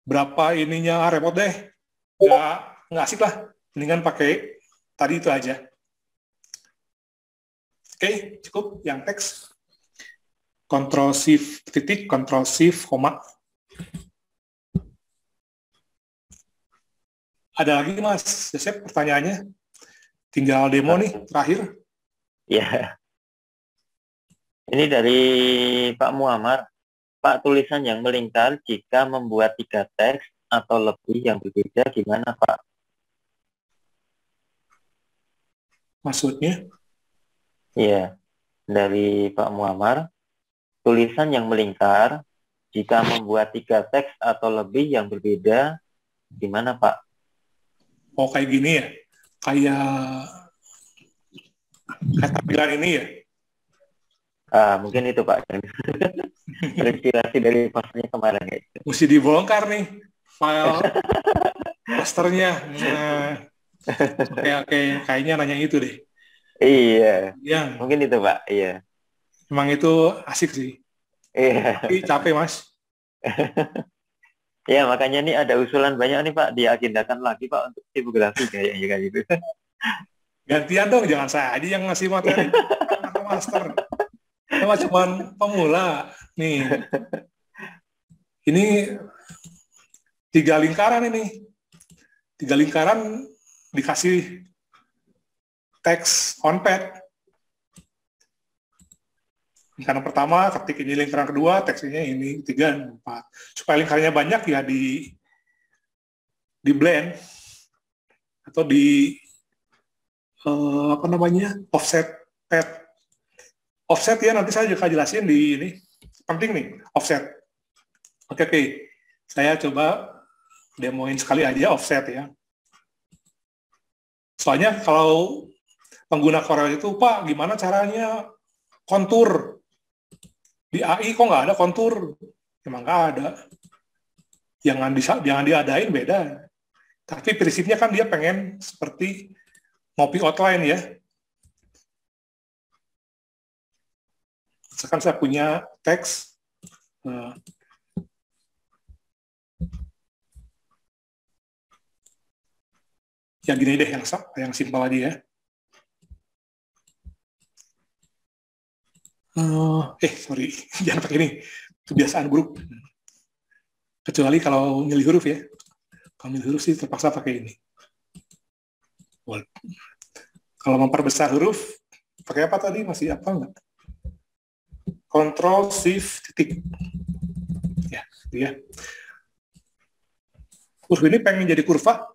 berapa ininya, repot deh. Nggak asik lah. Mendingan pakai tadi itu aja. Oke, cukup yang teks. Ctrl Shift titik, Ctrl Shift koma. Ada lagi, Mas Joseph, pertanyaannya? Tinggal demo nih, terakhir. Ya. Ini dari Pak Muammar. Pak, tulisan yang melingkar jika membuat 3 teks atau lebih yang berbeda gimana, Pak? Maksudnya? Iya, dari Pak Muammar. Tulisan yang melingkar jika membuat 3 teks atau lebih yang berbeda gimana, Pak? Oh, kayak gini ya? Kayak tampilan ini ya? Mungkin itu, Pak. Terinspirasi dari posternya kemarin. Ya. Mesti dibongkar nih file posternya. Nah, oke, kayaknya nanya itu deh. Iya. Ya. Mungkin itu, Pak. Iya. Emang itu asik sih. Iya. Tapi capek, Mas. Ya, makanya nih ada usulan banyak nih, Pak. Diagendakan lagi, Pak, untuk tipografi kayaknya kayak gitu. Gantian dong, jangan saya aja yang ngasih materi. Master. Cuma pemula. Nih. Ini 3 lingkaran ini. 3 lingkaran dikasih teks on pad. Lingkaran pertama, ketik ini, lingkaran kedua, teksnya ini, 3, 4. Supaya lingkarannya banyak ya di blend atau di offset pad. Offset ya nanti saya juga jelasin di ini. Penting nih, offset. Oke. Saya coba demoin sekali aja offset ya. Soalnya kalau pengguna Corel itu, Pak, gimana caranya kontur? Di AI kok nggak ada kontur? Emang nggak ada. Jangan diadain beda. Tapi prinsipnya kan dia pengen seperti ngopi outline ya. Misalkan saya punya teks, yang gini deh, yang simpel aja ya. Sorry, jangan pakai ini, kebiasaan buruk. Kecuali kalau milih huruf ya. Kalau milih huruf sih terpaksa pakai ini. Kalau memperbesar huruf, pakai apa tadi? Masih apa enggak? Control Shift titik. Ya, ya. Huruf ini pengen jadi kurva,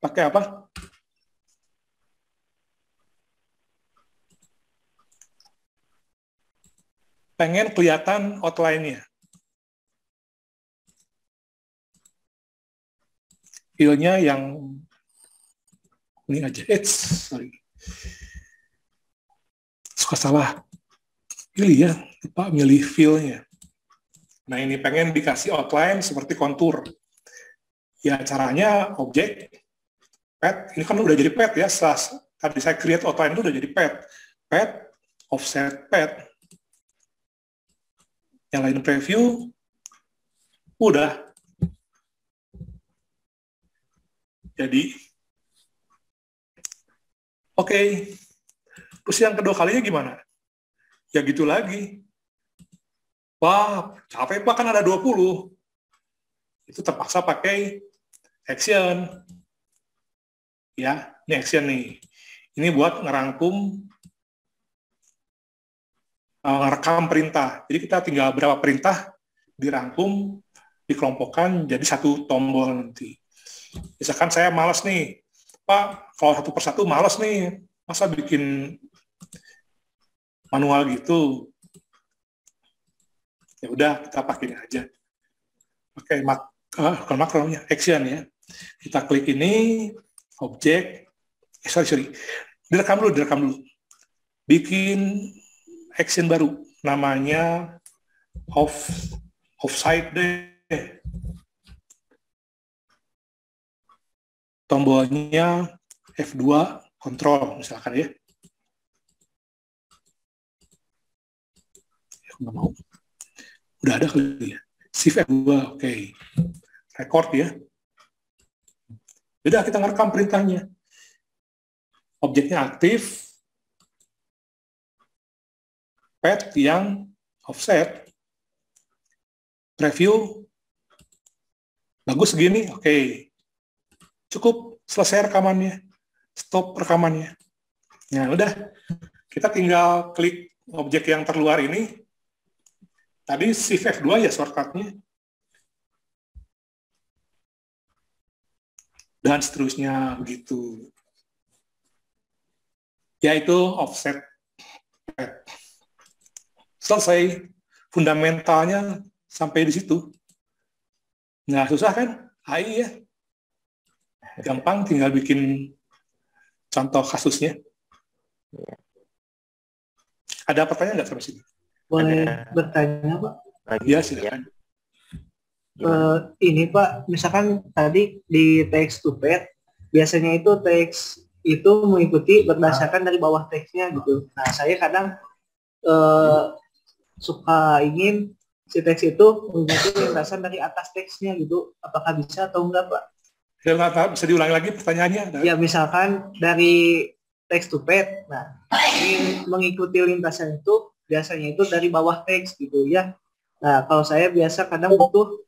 pakai apa? Pengen kelihatan outline-nya. Feel-nya yang ini aja. Sorry. Suka salah. Pilih ya, lupa milih feel-nya. Nah, ini pengen dikasih outline seperti kontur. Ya, caranya objek, pad, ini kan udah jadi pad ya. Setelah tadi saya create outline itu udah jadi pad. Pad, offset pad. Yang lain preview, udah. Jadi, oke. Terus yang kedua kalinya gimana? Ya gitu lagi. Wah, capek Pak, kan ada 20. Itu terpaksa pakai action. Ya, ini action nih. Ini buat ngerangkum, ngerekam perintah. Jadi kita tinggal berapa perintah, dirangkum, dikelompokkan jadi satu tombol nanti. Misalkan saya malas nih, Pak, kalau satu persatu malas nih, masa bikin manual gitu. Ya udah, kita pakai ini aja. Pakai bukan makronya, action ya. Kita klik ini, objek, sorry. Direkam dulu. Bikin action baru, namanya offside deh. Tombolnya F2 kontrol misalkan ya. Nggak mau. Udah ada kali ya. Shift F2, oke. Record ya. Udah kita ngerekam perintahnya. Objeknya aktif. Pad yang offset. Preview. Bagus segini, oke. Cukup selesai rekamannya, stop rekamannya. Nah, udah. Kita tinggal klik objek yang terluar ini. Tadi Shift F2 ya shortcut-nya. Dan seterusnya begitu. Yaitu offset. Selesai. Fundamentalnya sampai di situ. Nggak susah kan? AI ya. Gampang, tinggal bikin contoh kasusnya. Ada pertanyaan nggak sampai sini? Boleh bertanya, Pak? Ya, silakan. Ini Pak, misalkan tadi di text to pad, biasanya itu teks itu mengikuti berdasarkan dari bawah teksnya gitu. Nah, saya kadang suka ingin si teks itu mengikuti lintasan dari atas teksnya gitu. Apakah bisa atau enggak, Pak? Bisa diulangi lagi pertanyaannya? Ya, misalkan dari text to pad, nah, ingin mengikuti lintasan itu biasanya itu dari bawah teks gitu ya. Nah, kalau saya biasa kadang butuh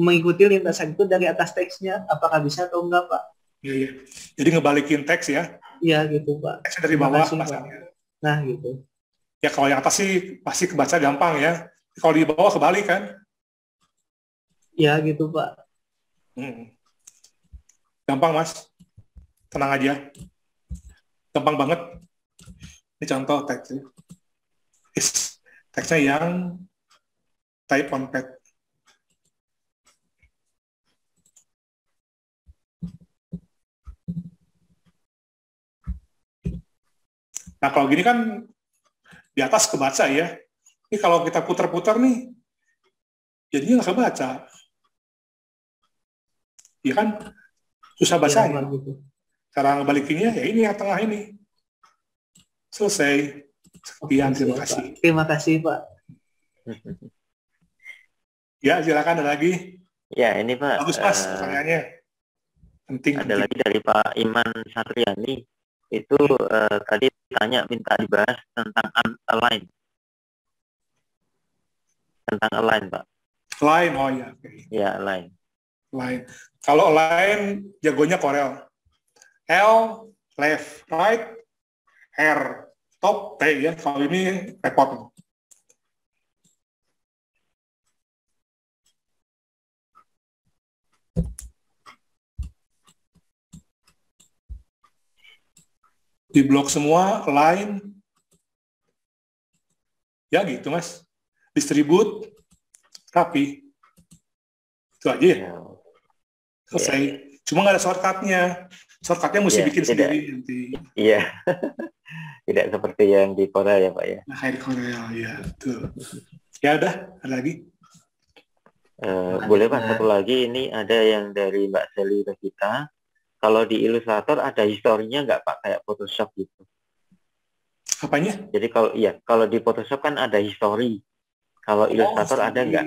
mengikuti lintasan itu dari atas teksnya, apakah bisa atau enggak, Pak? Iya. Jadi ngebalikin teks ya? Iya gitu, Pak. Teksnya dari bawah pasangnya. Nah, gitu. Ya kalau yang atas sih pasti kebaca gampang ya. Kalau di bawah kebalik kan? Iya gitu, Pak. Gampang, Mas. Tenang aja. Gampang banget. Ini contoh teksnya. Teksnya yang type on pad. Nah kalau gini kan di atas kebaca ya. Ini kalau kita putar-putar nih, jadinya nggak kebaca. Iya kan? Susah bacanya. Cara ngebalikinnya ya ini yang tengah ini. Selesai. Sekian, terima kasih. Terima kasih, Pak. Ya, silakan ada lagi. Ya, ini Pak. Bagus Mas, pertanyaannya. Penting. Ada lagi dari Pak Iman Satriani. Itu tadi minta dibahas tentang align. Tentang align, Pak. Align, oh ya. Okay. Ya, align. Align. Kalau align, jagonya Corel. L, left, right, R, top, T ya. Kalau ini repot. Di blok semua, align. Ya gitu Mas. Distribute, rapi. Itu aja ya. Selesai. Cuma nggak ada shortcutnya. Shortcutnya mesti bikin sendiri nanti. Iya. Tidak seperti yang di Korea ya Pak ya. Nah, di Korea ya. Betul. Ya udah, ada lagi. Boleh Pak, satu lagi. Ini ada yang dari Mbak Seli Revita. Kalau di Illustrator ada historinya nggak Pak, kayak Photoshop gitu? Apanya? Jadi kalau di Photoshop kan ada history. Kalau Illustrator ada nggak?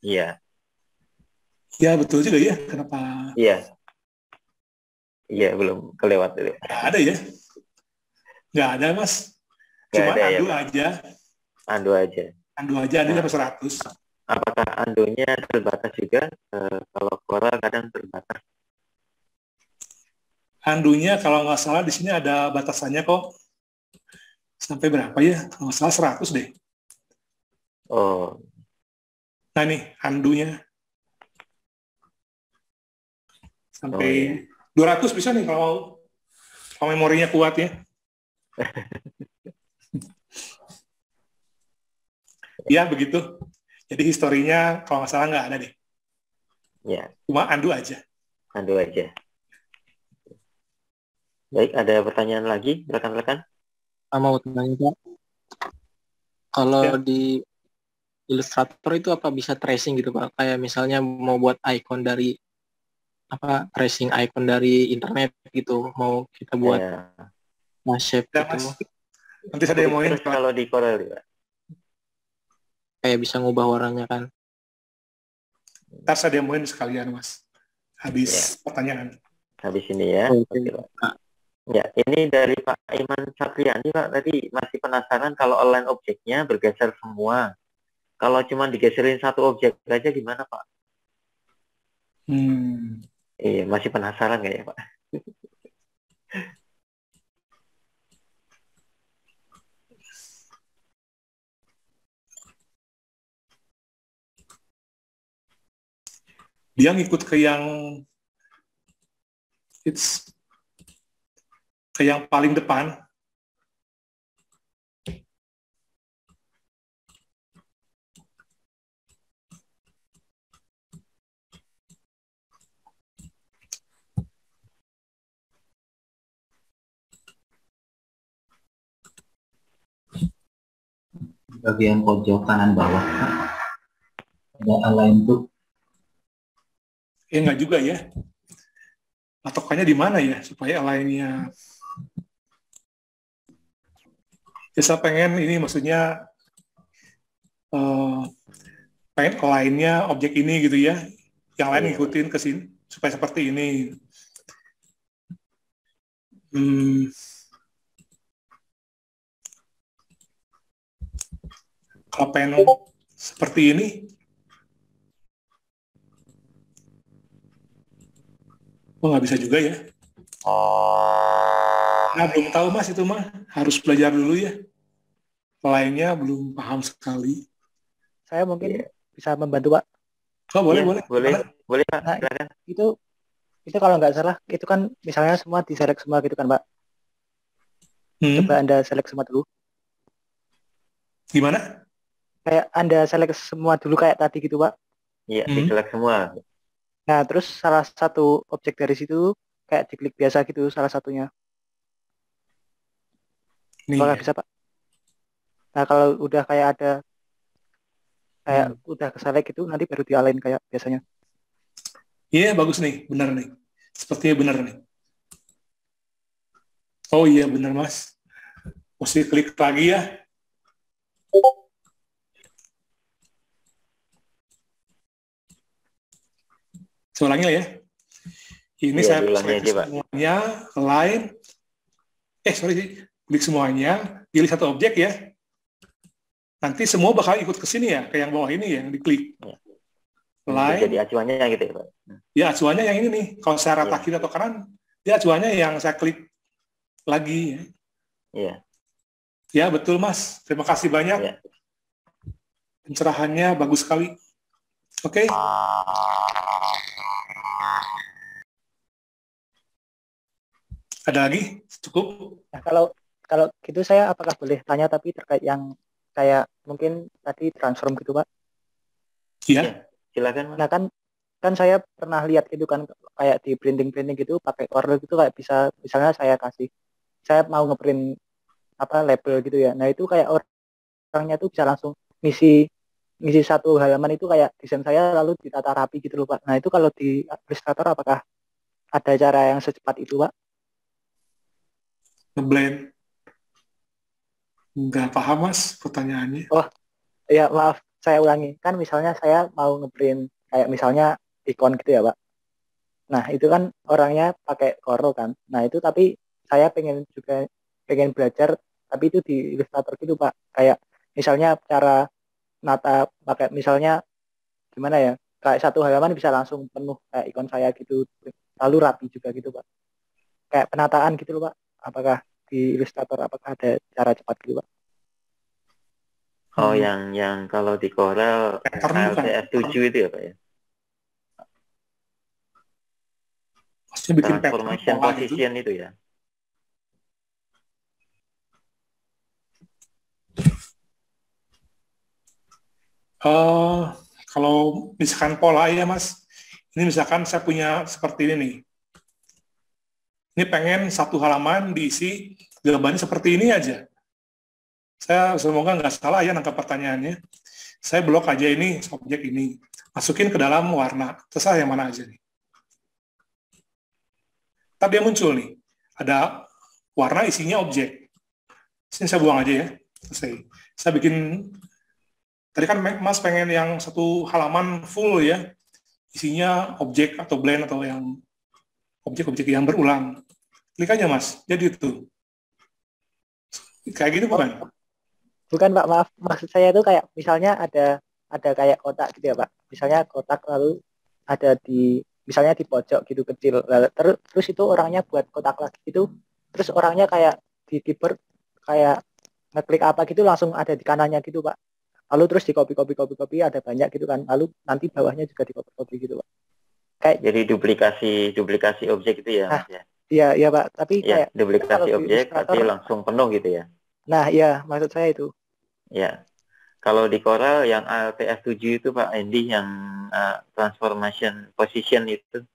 Iya. Ya betul juga ya. Kenapa? Iya. Iya, belum kelewat dulu. Nggak ada ya? Nggak ada Mas. Cuma ada, undo ya, aja. Undo aja. Undo aja, ini sampai 100. Apakah undonya terbatas juga? Kalau Corel kadang terbatas. Undonya kalau nggak salah di sini ada batasannya kok. Sampai berapa ya? Kalau nggak salah 100 deh. Oh. Nah nih, undonya. Sampai 200 bisa nih kalau memorinya kuat ya. Ya begitu. Jadi historinya kalau nggak salah nggak ada deh. Ya. Cuma undo aja. Undo aja. Baik, ada pertanyaan lagi, rekan-rekan? Mau tanya Pak. Kalau di Illustrator itu apa bisa tracing gitu Pak? Kayak misalnya mau buat icon dari tracing icon dari internet gitu, mau kita buat shape gitu. Nanti saya demoin kalau di Corel juga. Kayak bisa ngubah warnanya kan. Ntar saya demoin sekalian Mas. Habis pertanyaan. Habis ini ya. Ya, ini dari Pak Iman Satriani Pak, tadi masih penasaran kalau align objeknya bergeser semua. Kalau cuma digeserin satu objek aja gimana Pak? Iya, masih penasaran nggak ya Pak? Dia ngikut ke yang paling depan. Bagian pojok kanan bawah ada align tuh. Enggak juga ya. Patokannya di mana ya supaya align-nya? Ya, saya pengen ini maksudnya pengen align-nya objek ini gitu ya. Yang lain ngikutin ke sini supaya seperti ini. Kalau pengen seperti ini, nggak bisa juga ya. Nah, belum tahu Mas itu mah. Harus belajar dulu ya. Lainnya belum paham sekali. Saya mungkin bisa membantu Pak. Oh, boleh. Boleh Pak. Nah, itu kalau nggak salah, itu kan misalnya semua diselect semua gitu kan Pak. Coba Anda select semua dulu. Gimana? Kayak Anda select semua dulu kayak tadi gitu Pak. Iya, di-select semua. Nah, terus salah satu objek dari situ kayak diklik biasa gitu salah satunya. Nih. Apakah bisa, Pak? Nah, kalau udah kayak ada udah keselek itu nanti baru dialain kayak biasanya. Iya, bagus nih, benar nih. Sepertinya benar nih. Oh iya, benar Mas. Mesti klik lagi ya. Seulangnya ya. Ini Iya, saya diulangi select aja, Pak. semuanya, align. Klik semuanya, pilih satu objek ya. Nanti semua bakal ikut ke sini ya, kayak yang bawah ini yang diklik. Ya. Align. Jadi acuannya gitu ya, Pak. Ya, acuannya yang ini nih. Kalau saya rata kiri atau kanan, dia acuannya yang saya klik lagi. Iya. Ya, betul Mas. Terima kasih banyak. Ya. Pencerahannya bagus sekali. Oke. Ada lagi? Cukup? Nah, kalau gitu saya apakah boleh tanya tapi terkait yang kayak mungkin tadi transform gitu, Pak? Iya. Silakan, Mas. Nah, kan saya pernah lihat gitu kan kayak di printing gitu pakai Corel gitu kayak bisa misalnya saya mau ngeprint label gitu ya. Nah, itu kayak orangnya tuh bisa langsung ngisi satu halaman itu kayak desain saya lalu ditata rapi gitu loh, Pak. Nah, itu kalau di Illustrator apakah ada cara yang secepat itu, Pak? Ngeblend. Nggak paham Mas pertanyaannya. Oh, ya maaf, saya ulangi. Kan misalnya saya mau ngeprint kayak misalnya ikon gitu ya, Pak. Nah, itu kan orangnya pakai Corel kan. Nah, itu tapi saya pengen belajar tapi itu di Illustrator gitu, Pak. Kayak misalnya cara nata pakai misalnya gimana ya? Kayak satu halaman bisa langsung penuh kayak ikon saya gitu. Lalu rapi juga gitu, Pak. Kayak penataan gitu loh, Pak. Apakah di Illustrator apakah ada cara cepat gitu, Pak? Oh, yang kalau di Corel LTS 7 itu ya, Pak ya? Maksudnya bikin Transformation position itu ya? Kalau misalkan pola ya Mas, ini misalkan saya punya seperti ini nih. Ini pengen satu halaman diisi gambarnya seperti ini aja. Saya semoga nggak salah ya nangkap pertanyaannya. Saya blok aja ini, objek ini. Masukin ke dalam warna. Terserah yang mana aja nih. Tapi dia muncul nih. Ada warna isinya objek. Sini saya buang aja ya. Selesai. Saya bikin, tadi kan Mas pengen yang satu halaman full ya. Isinya objek atau blend atau yang objek-objek yang berulang. Klik aja Mas, jadi itu. Kayak gitu bukan? Bukan Pak, maaf. Maksud saya itu kayak misalnya ada kayak kotak gitu ya Pak. Misalnya kotak lalu ada misalnya di pojok gitu kecil. Terus itu orangnya buat kotak lagi gitu. Terus orangnya kayak di keyboard kayak ngeklik apa gitu langsung ada di kanannya gitu Pak. Lalu terus di copy ada banyak gitu kan. Lalu nanti bawahnya juga di copy gitu Pak. Kayak jadi duplikasi objek itu ya, Mas ya? Iya Pak, tapi ya, kayak duplikasi objek tapi langsung penuh gitu ya. Nah, iya maksud saya itu. Ya. Kalau di Corel yang LTS 7 itu Pak Andy yang transformation position itu.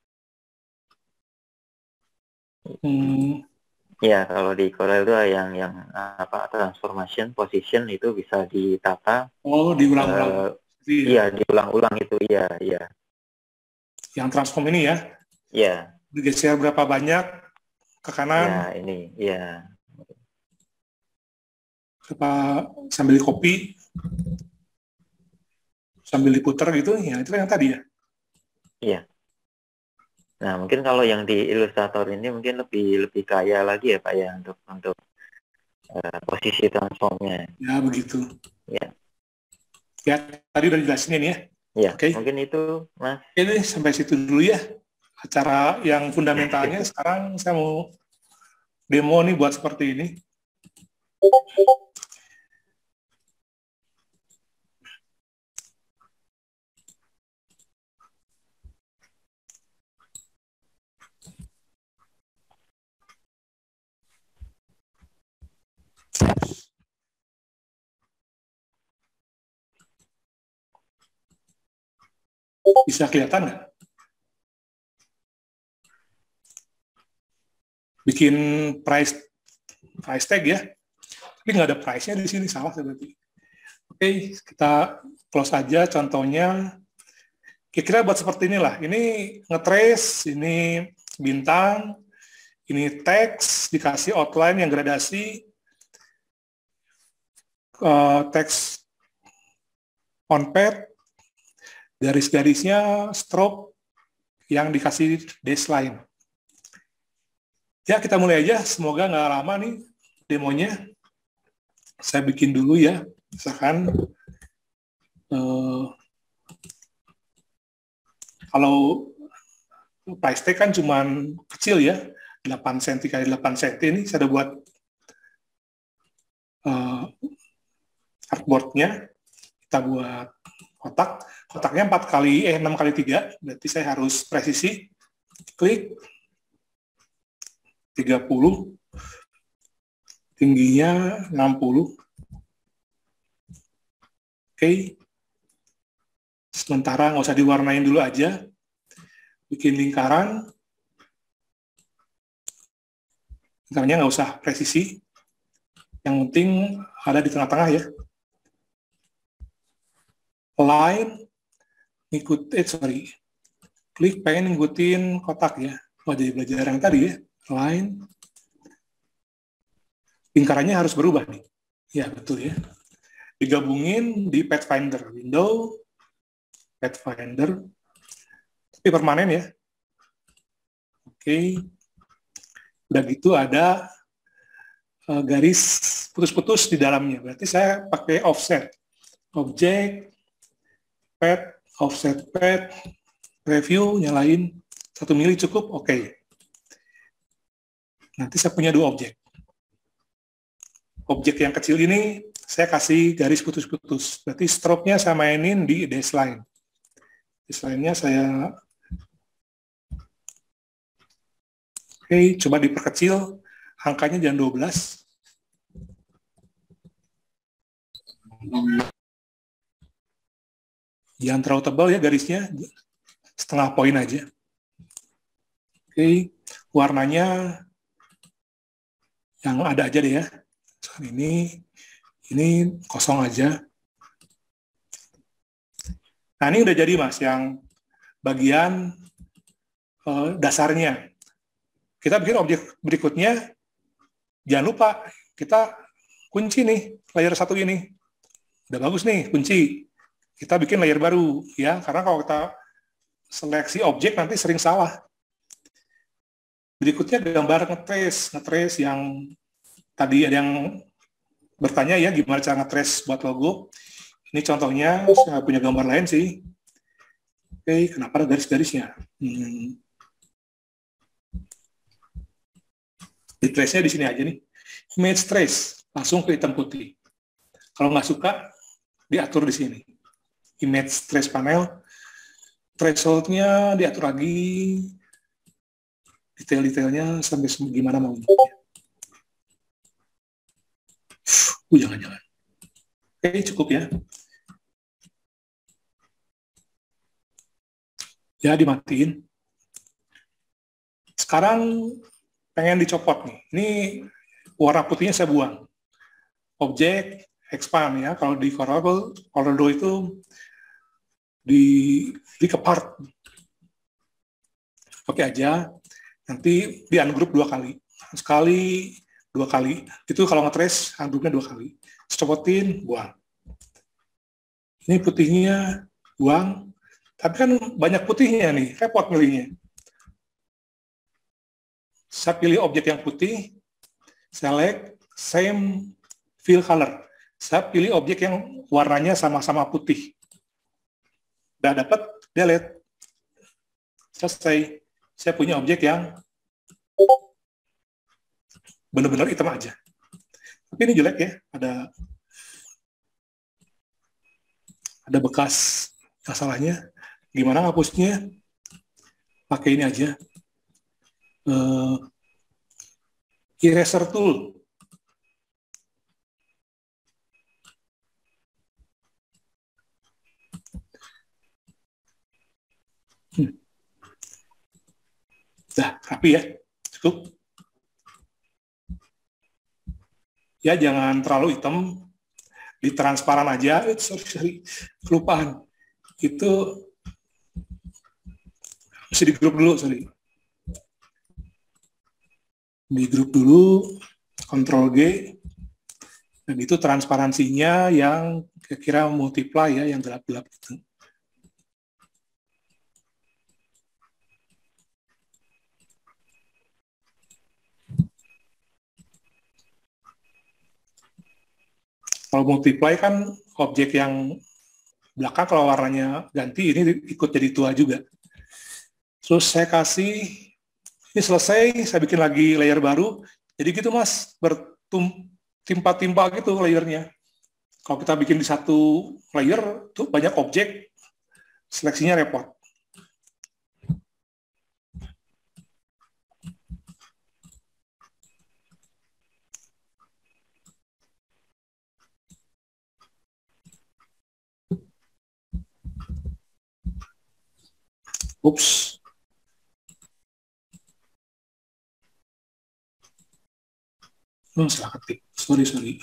Ya, kalau di Corel itu yang transformation position itu bisa ditata. Oh, diulang-ulang. Iya, diulang-ulang itu, iya. Yang transform ini ya? Iya. Digeser berapa banyak ke kanan? Ya, ini, iya. Sambil di copy, sambil diputar gitu, ya itu yang tadi ya? Iya. Nah, mungkin kalau yang di Illustrator ini mungkin lebih kaya lagi ya Pak ya untuk posisi transformnya. Ya, begitu. Ya. Ya, tadi udah dijelasin ini ya? Ya, okay. Mungkin itu, Mas. Ini sampai situ dulu ya. Acara yang fundamentalnya, sekarang saya mau demo nih buat seperti ini. Bisa kelihatan nggak? Bikin price tag ya. Tapi nggak ada price-nya di sini, salah berarti. Oke, kita close aja contohnya. Kira-kira buat seperti inilah. Ini nge-trace, ini bintang, ini teks, dikasih outline yang gradasi, teks on pad, garis-garisnya stroke yang dikasih dash-line. Ya, kita mulai aja. Semoga nggak lama nih demonya. Saya bikin dulu ya. Misalkan kalau price tag kan cuman kecil ya, 8 cm kali 8 cm. Ini saya udah buat artboard-nya. Kita buat kotak. Kotaknya 6 kali 3, berarti saya harus presisi. Klik 30, tingginya 60. Oke. Sementara nggak usah diwarnain dulu aja. Bikin lingkaran. Lingkarannya nggak usah presisi. Yang penting ada di tengah-tengah ya. Line, klik pengen ngikutin kotak ya. Oh, jadi belajar yang tadi ya. Line. Lingkarannya harus berubah nih. Ya, betul ya. Digabungin di Pathfinder. Window, Pathfinder. Tapi permanen ya. Oke. Udah gitu ada garis putus-putus di dalamnya. Berarti saya pakai offset. Object, pad, offset pad, review, nyalain 1 mili cukup, oke. Nanti saya punya 2 objek. Objek yang kecil ini saya kasih garis putus-putus. Berarti stroke-nya saya mainin di dash line. Dash line-nya saya oke, coba diperkecil angkanya jangan 12. Jangan terlalu tebal ya garisnya, setengah poin aja. Oke, warnanya yang ada aja deh ya. Ini kosong aja. Nah, ini udah jadi Mas, yang bagian dasarnya. Kita bikin objek berikutnya, jangan lupa kita kunci nih layer 1 ini. Udah bagus nih, kunci. Kita bikin layer baru ya, karena kalau kita seleksi objek nanti sering salah. Berikutnya gambar nge-trace yang tadi ada yang bertanya ya gimana cara nge-trace buat logo. Ini contohnya, saya punya gambar lain sih. Oke, kenapa ada garis-garisnya? Di trace-nya di sini aja nih. Image trace, langsung ke hitam putih. Kalau nggak suka, diatur di sini. Image trace panel, threshold-nya diatur lagi, detail-detailnya sampai gimana mau. Jangan-jangan. Oke, cukup ya. Ya, dimatiin. Sekarang pengen dicopot nih. Ini warna putihnya saya buang. Objek, expand ya. Kalau di Corel itu di kepart. Oke aja. Nanti di ungroup 2 kali. Sekali, 2 kali. Itu kalau nge-trace, ungroupnya 2 kali. Copotin, buang. Ini putihnya, buang. Tapi kan banyak putihnya nih, repot milihnya. Saya pilih objek yang putih, select, same, fill color. Saya pilih objek yang warnanya sama-sama putih. Udah dapat, delete. Selesai. Saya punya objek yang benar-benar hitam aja. Tapi ini jelek ya, ada bekas masalahnya. Gimana ngapusnya? Pakai ini aja. Eraser tool. Dah, rapi ya. Cukup. Ya, jangan terlalu hitam, di transparan aja. Sorry, kelupaan. Itu mesti di grup dulu, sorry. Di grup dulu, Ctrl G, dan itu transparansinya yang kira-kira multiply ya, yang gelap-gelap gitu. Kalau multiply kan objek yang belakang kalau warnanya ganti, ini ikut jadi tua juga. Terus saya kasih, ini selesai, saya bikin lagi layer baru. Jadi gitu Mas, bertimpa-timpa gitu layernya. Kalau kita bikin di satu layer, tuh banyak objek, seleksinya repot. Ups. Oh, salah ketik. Sorry.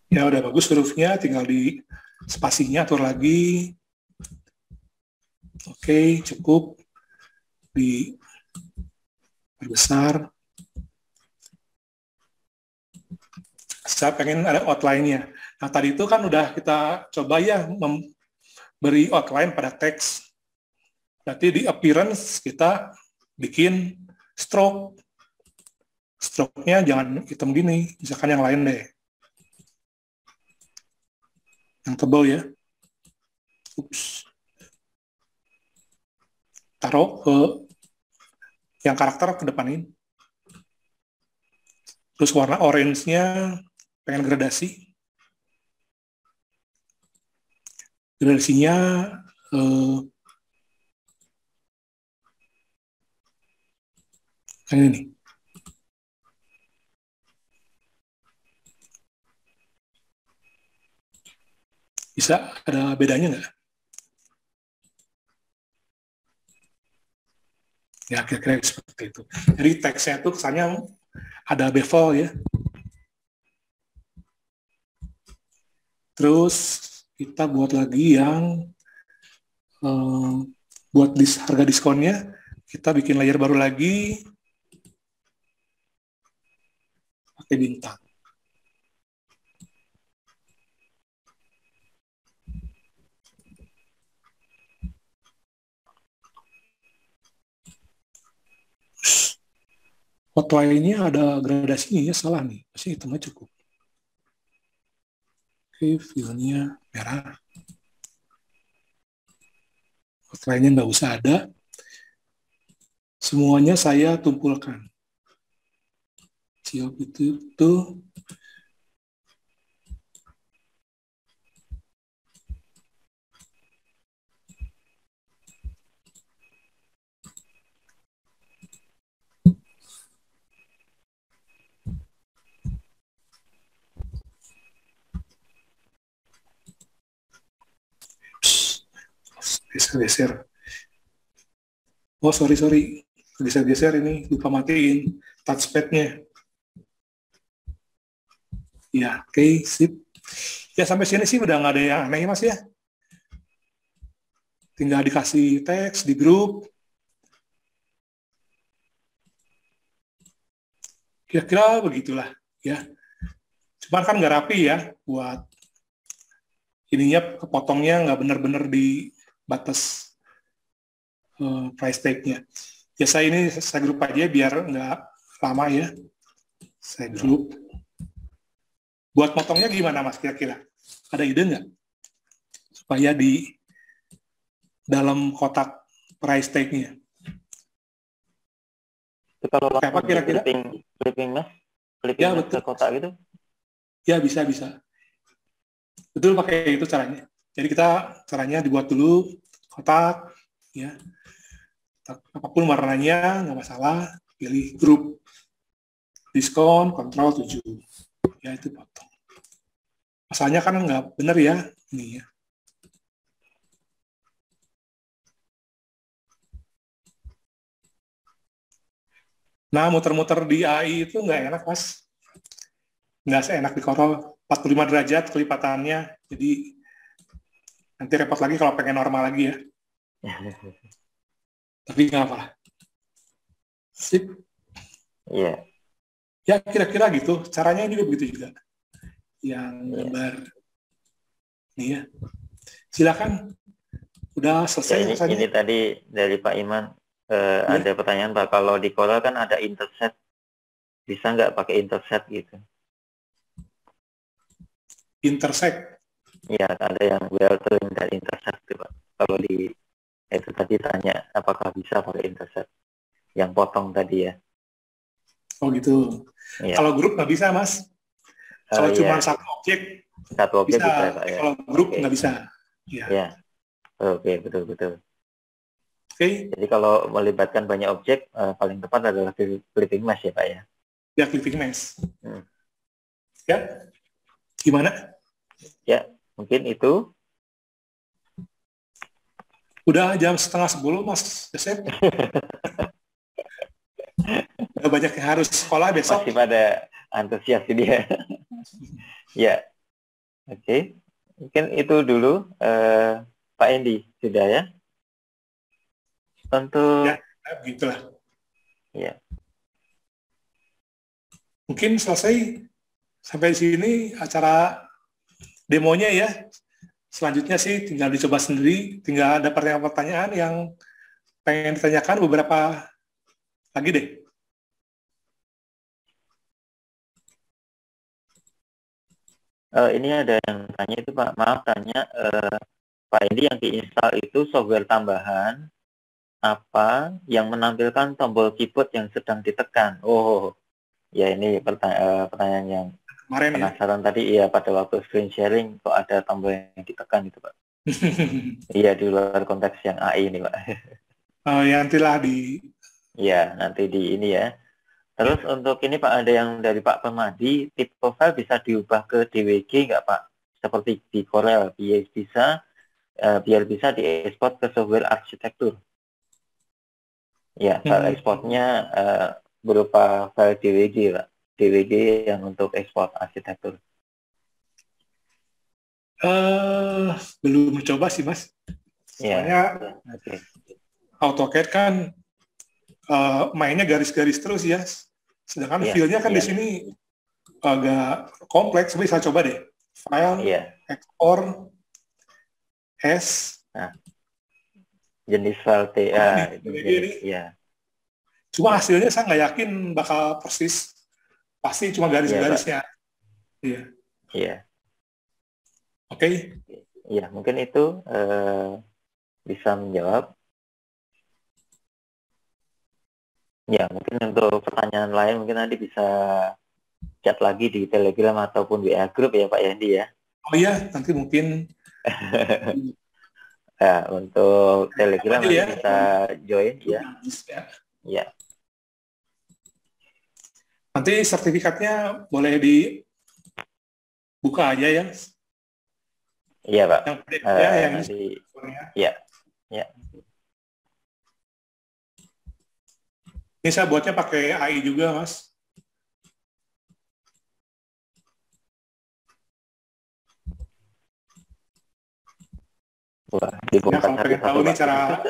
Ya udah bagus hurufnya, tinggal di spasinya atur lagi. Oke, cukup. Diperbesar. Saya pengen ada outline-nya. Nah, tadi itu kan udah kita coba ya memberi outline pada teks. Berarti di appearance kita bikin stroke. Stroke-nya jangan hitam gini, misalkan yang lain deh. Yang tebal ya. Ups. Taruh ke yang karakter ke depanin. Terus warna orange-nya pengen gradasi. Gradasinya yang ini. Bisa ada bedanya nggak? Ya, kira-kira seperti itu. Jadi teksnya itu kesannya ada bevel ya. Terus kita buat lagi yang buat harga diskonnya, kita bikin layer baru lagi, pakai bintang. Outline-nya ada gradasinya, ya salah nih. Masih hitamnya cukup. Oke, fill-nya merah. Outline-nya nggak usah ada. Semuanya saya tumpulkan. Siap itu. Geser-geser. Oh, sorry. Geser-geser ini, lupa matiin touchpad-nya. Ya, oke, sip. Ya, sampai sini sih udah nggak ada yang aneh, Mas ya. Tinggal dikasih teks di grup. Kira-kira begitulah, ya. Cuman kan nggak rapi ya, buat ininya kepotongnya nggak benar-benar di batas price tag-nya. Ya saya grup aja biar nggak lama ya. Saya grup. Buat potongnya gimana Mas kira-kira? Ada ide nggak? Supaya di dalam kotak price tag-nya. Itu kalau apa kira-kira? Clipping Mas? Clipping Ya, ke kotak gitu? Ya bisa. Betul pakai itu caranya. Jadi kita caranya dibuat dulu kotak, ya. Apapun warnanya nggak masalah, pilih grup diskon kontrol 7, ya itu potong. Masalahnya kan nggak benar ya ini ya. Nah, muter-muter di AI itu nggak enak, Mas. Nggak seenak di Corel. 45 derajat kelipatannya. Jadi, nanti repot lagi kalau pengen normal lagi ya. Tapi nggak apa-apa. Sip. Iya. Ya, kira-kira gitu. Caranya juga begitu juga. Yang gambar. Nih ya. Silakan. Udah selesai. Ya, ini tadi dari Pak Iman. Ada pertanyaan Pak, kalau di Corel kan ada interset, bisa nggak pakai interset gitu? Intersect? Iya, ada yang well-trained dari interset tuh Pak. Kalau di itu tadi tanya apakah bisa pakai interset, yang potong tadi ya? Oh gitu. Ya. Kalau grup nggak bisa Mas. Kalau cuma satu objek bisa Pak, ya. Kalau grup nggak bisa. Ya. Oke, betul. Jadi kalau melibatkan banyak objek, paling tepat adalah clipping mesh ya Pak ya? Ya, clipping mesh. Ya, gimana? Ya, mungkin itu. Udah jam 9:30 Mas Joseph. Udah banyak yang harus sekolah besok. Masih pada antusias dia. Ya, oke. Mungkin itu dulu, Pak Endi, sudah ya? Untuk ya, begitulah. Ya. Mungkin selesai sampai sini acara demonya ya. Selanjutnya sih tinggal dicoba sendiri, tinggal ada pertanyaan-pertanyaan yang pengen ditanyakan beberapa lagi deh. Ini ada yang tanya itu Pak, maaf tanya, Pak Endi yang diinstal itu software tambahan apa yang menampilkan tombol keyboard yang sedang ditekan? Oh, ya ini pertanyaan yang kemarin penasaran ya? Tadi iya pada waktu screen sharing kok ada tombol yang ditekan itu Pak. Iya di luar konteks yang AI ini Pak. Oh ya nantilah di. Iya nanti di ini ya. Terus untuk ini Pak ada yang dari Pak Permadi, tipe file bisa diubah ke DWG nggak Pak? Seperti di Corel biar bisa diekspor ke software arsitektur. Ya, file ekspornya berupa file DWG, Pak. DWG yang untuk ekspor arsitektur. Belum mencoba sih, Mas. Soalnya AutoCAD kan mainnya garis-garis terus ya. Sedangkan file-nya kan di sini agak kompleks. Bisa coba deh. File, ekspor, S. Nah. Jenis file TA ya. Cuma hasilnya saya nggak yakin bakal persis, pasti cuma garis-garisnya. Iya. Iya. Oke. Iya, mungkin itu bisa menjawab. Ya, mungkin untuk pertanyaan lain mungkin nanti bisa chat lagi di Telegram ataupun WA Group ya Pak Yandi ya. Oh iya, nanti mungkin. Ya, untuk Telegram nanti bisa join ya. Ya. Nanti sertifikatnya boleh dibuka aja ya. Iya Pak. Yang nanti, ya. Ini saya buatnya pakai AI juga Mas. Wah, ya, kalau pengen tahu nih cara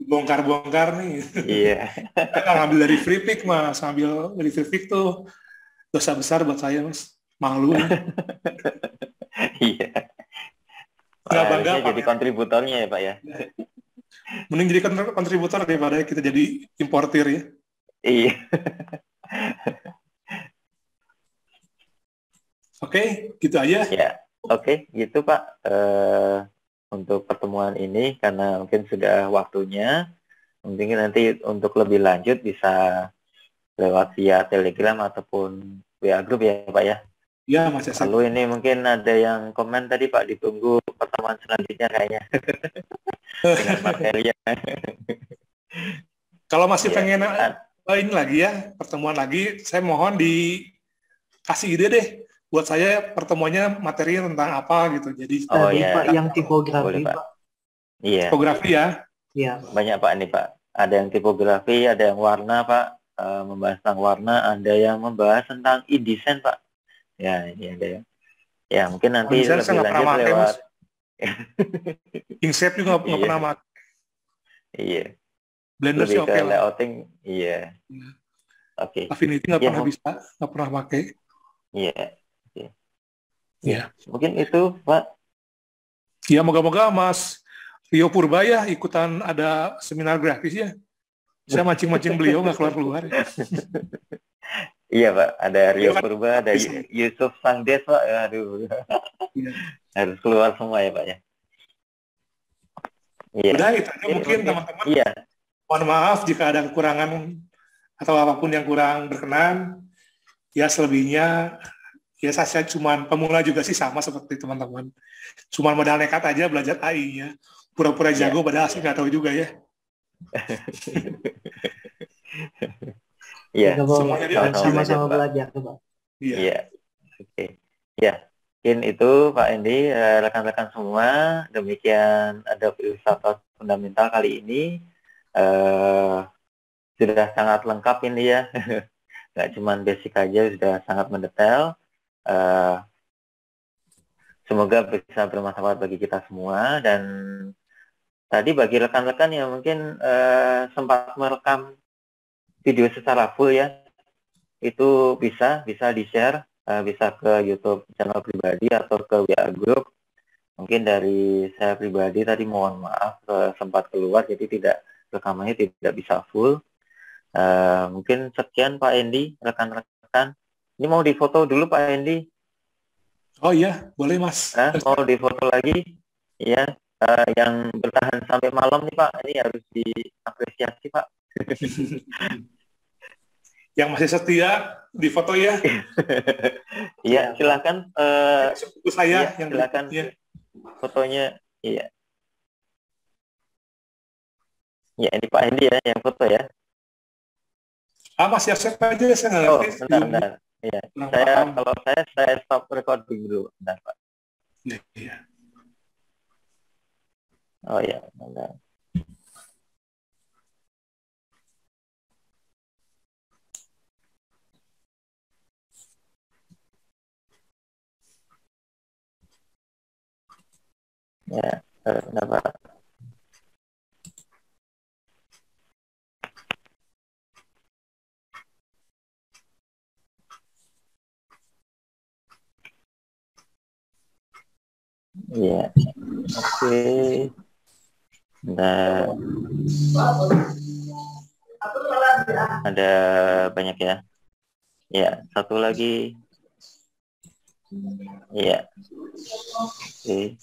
bongkar-bongkar nih. Iya. Kita ngambil dari free pick Mas, ngambil dari free pick tuh dosa besar buat saya Mas, malu. Iya. Nggak bangga jadi kontributornya ya Pak ya. Mending jadi kontributor daripada kita jadi importir ya. Iya. Oke, gitu aja. Ya, oke, gitu Pak. Untuk pertemuan ini karena mungkin sudah waktunya, mungkin nanti untuk lebih lanjut bisa lewat via Telegram ataupun WA Group ya Pak ya. Iya Mas. Lalu ini mungkin ada yang komen tadi Pak, ditunggu pertemuan selanjutnya kayaknya. dengan materinya. Kalau masih Iya. pengen ini lagi ya, pertemuan lagi, saya mohon dikasih ide deh. Buat saya pertemuannya materinya tentang apa gitu. Jadi Oh Tadi ya, Pak yang boleh tipografi Pak. Pak. Iya, tipografi ya. Iya. banyak Pak ini Pak. Ada yang tipografi, ada yang warna Pak. Membahas tentang warna, ada yang membahas tentang e-design Pak. Ya, ini ada yang. Ya, mungkin nanti Desain saya lebih nggak pernah lanjut pakai, lewat. Mas. Inkscape juga nggak Iya, pernah pakai. iya. Blender sih Lebih ke oke lah. layouting, iya. Oke. Affinity nggak Ya, pernah bisa, nggak pernah pakai. Iya. Oke. Iya. Mungkin itu Pak. Ya moga-moga Mas Rio Purba ya ikutan ada seminar gratis ya. Saya mancing-mancing beliau nggak keluar-keluar. Iya Pak, ada Rio Beliau kan Purba, ada gratis nih. Yusuf Sangdes Pak. Aduh, Iya. harus keluar semua ya Pak ya. Iya. Udah itu aja mungkin teman-teman. Iya. Mohon maaf jika ada kekurangan atau apapun yang kurang berkenan. Ya selebihnya ya saya cuman pemula juga sih sama seperti teman-teman. Cuman modal nekat aja belajar AI-nya. Pura-pura jago padahal sih nggak tahu juga ya. Iya. Semuanya dia Sama-sama belajar Pak. Iya. Iya. Oke. Ya. Mungkin itu Pak Endi, rekan-rekan semua, demikian Adobe Illustrator Fundamental kali ini. Sudah sangat lengkap ini ya. Nggak cuma basic aja, sudah sangat mendetail. Semoga bisa bermanfaat bagi kita semua. Dan tadi bagi rekan-rekan yang mungkin sempat merekam video secara full ya, itu bisa di-share, bisa ke YouTube channel pribadi atau ke WA Group. Mungkin dari saya pribadi tadi mohon maaf sempat keluar, jadi rekamannya tidak bisa full. Mungkin sekian Pak Endi, rekan-rekan. Ini mau difoto dulu Pak Endi. Oh iya, boleh Mas. Mau difoto lagi? Iya. Yang bertahan sampai malam nih Pak, ini harus diapresiasi Pak. Yang masih setia di foto ya. Iya, silakan. Saya iya, yang silakan ya. Fotonya. Iya. Ya, ini Pak Hendi ya yang foto ya. Mas siap-siap aja, saya nggak ngerti. Bentar. Iya. Kalau saya stop recording dulu. Bentar Pak. Iya. Oh ya, bentar. Ya, bentar Pak. Iya, oke. Nah, ada banyak ya. Ya, satu lagi. Iya. Oke.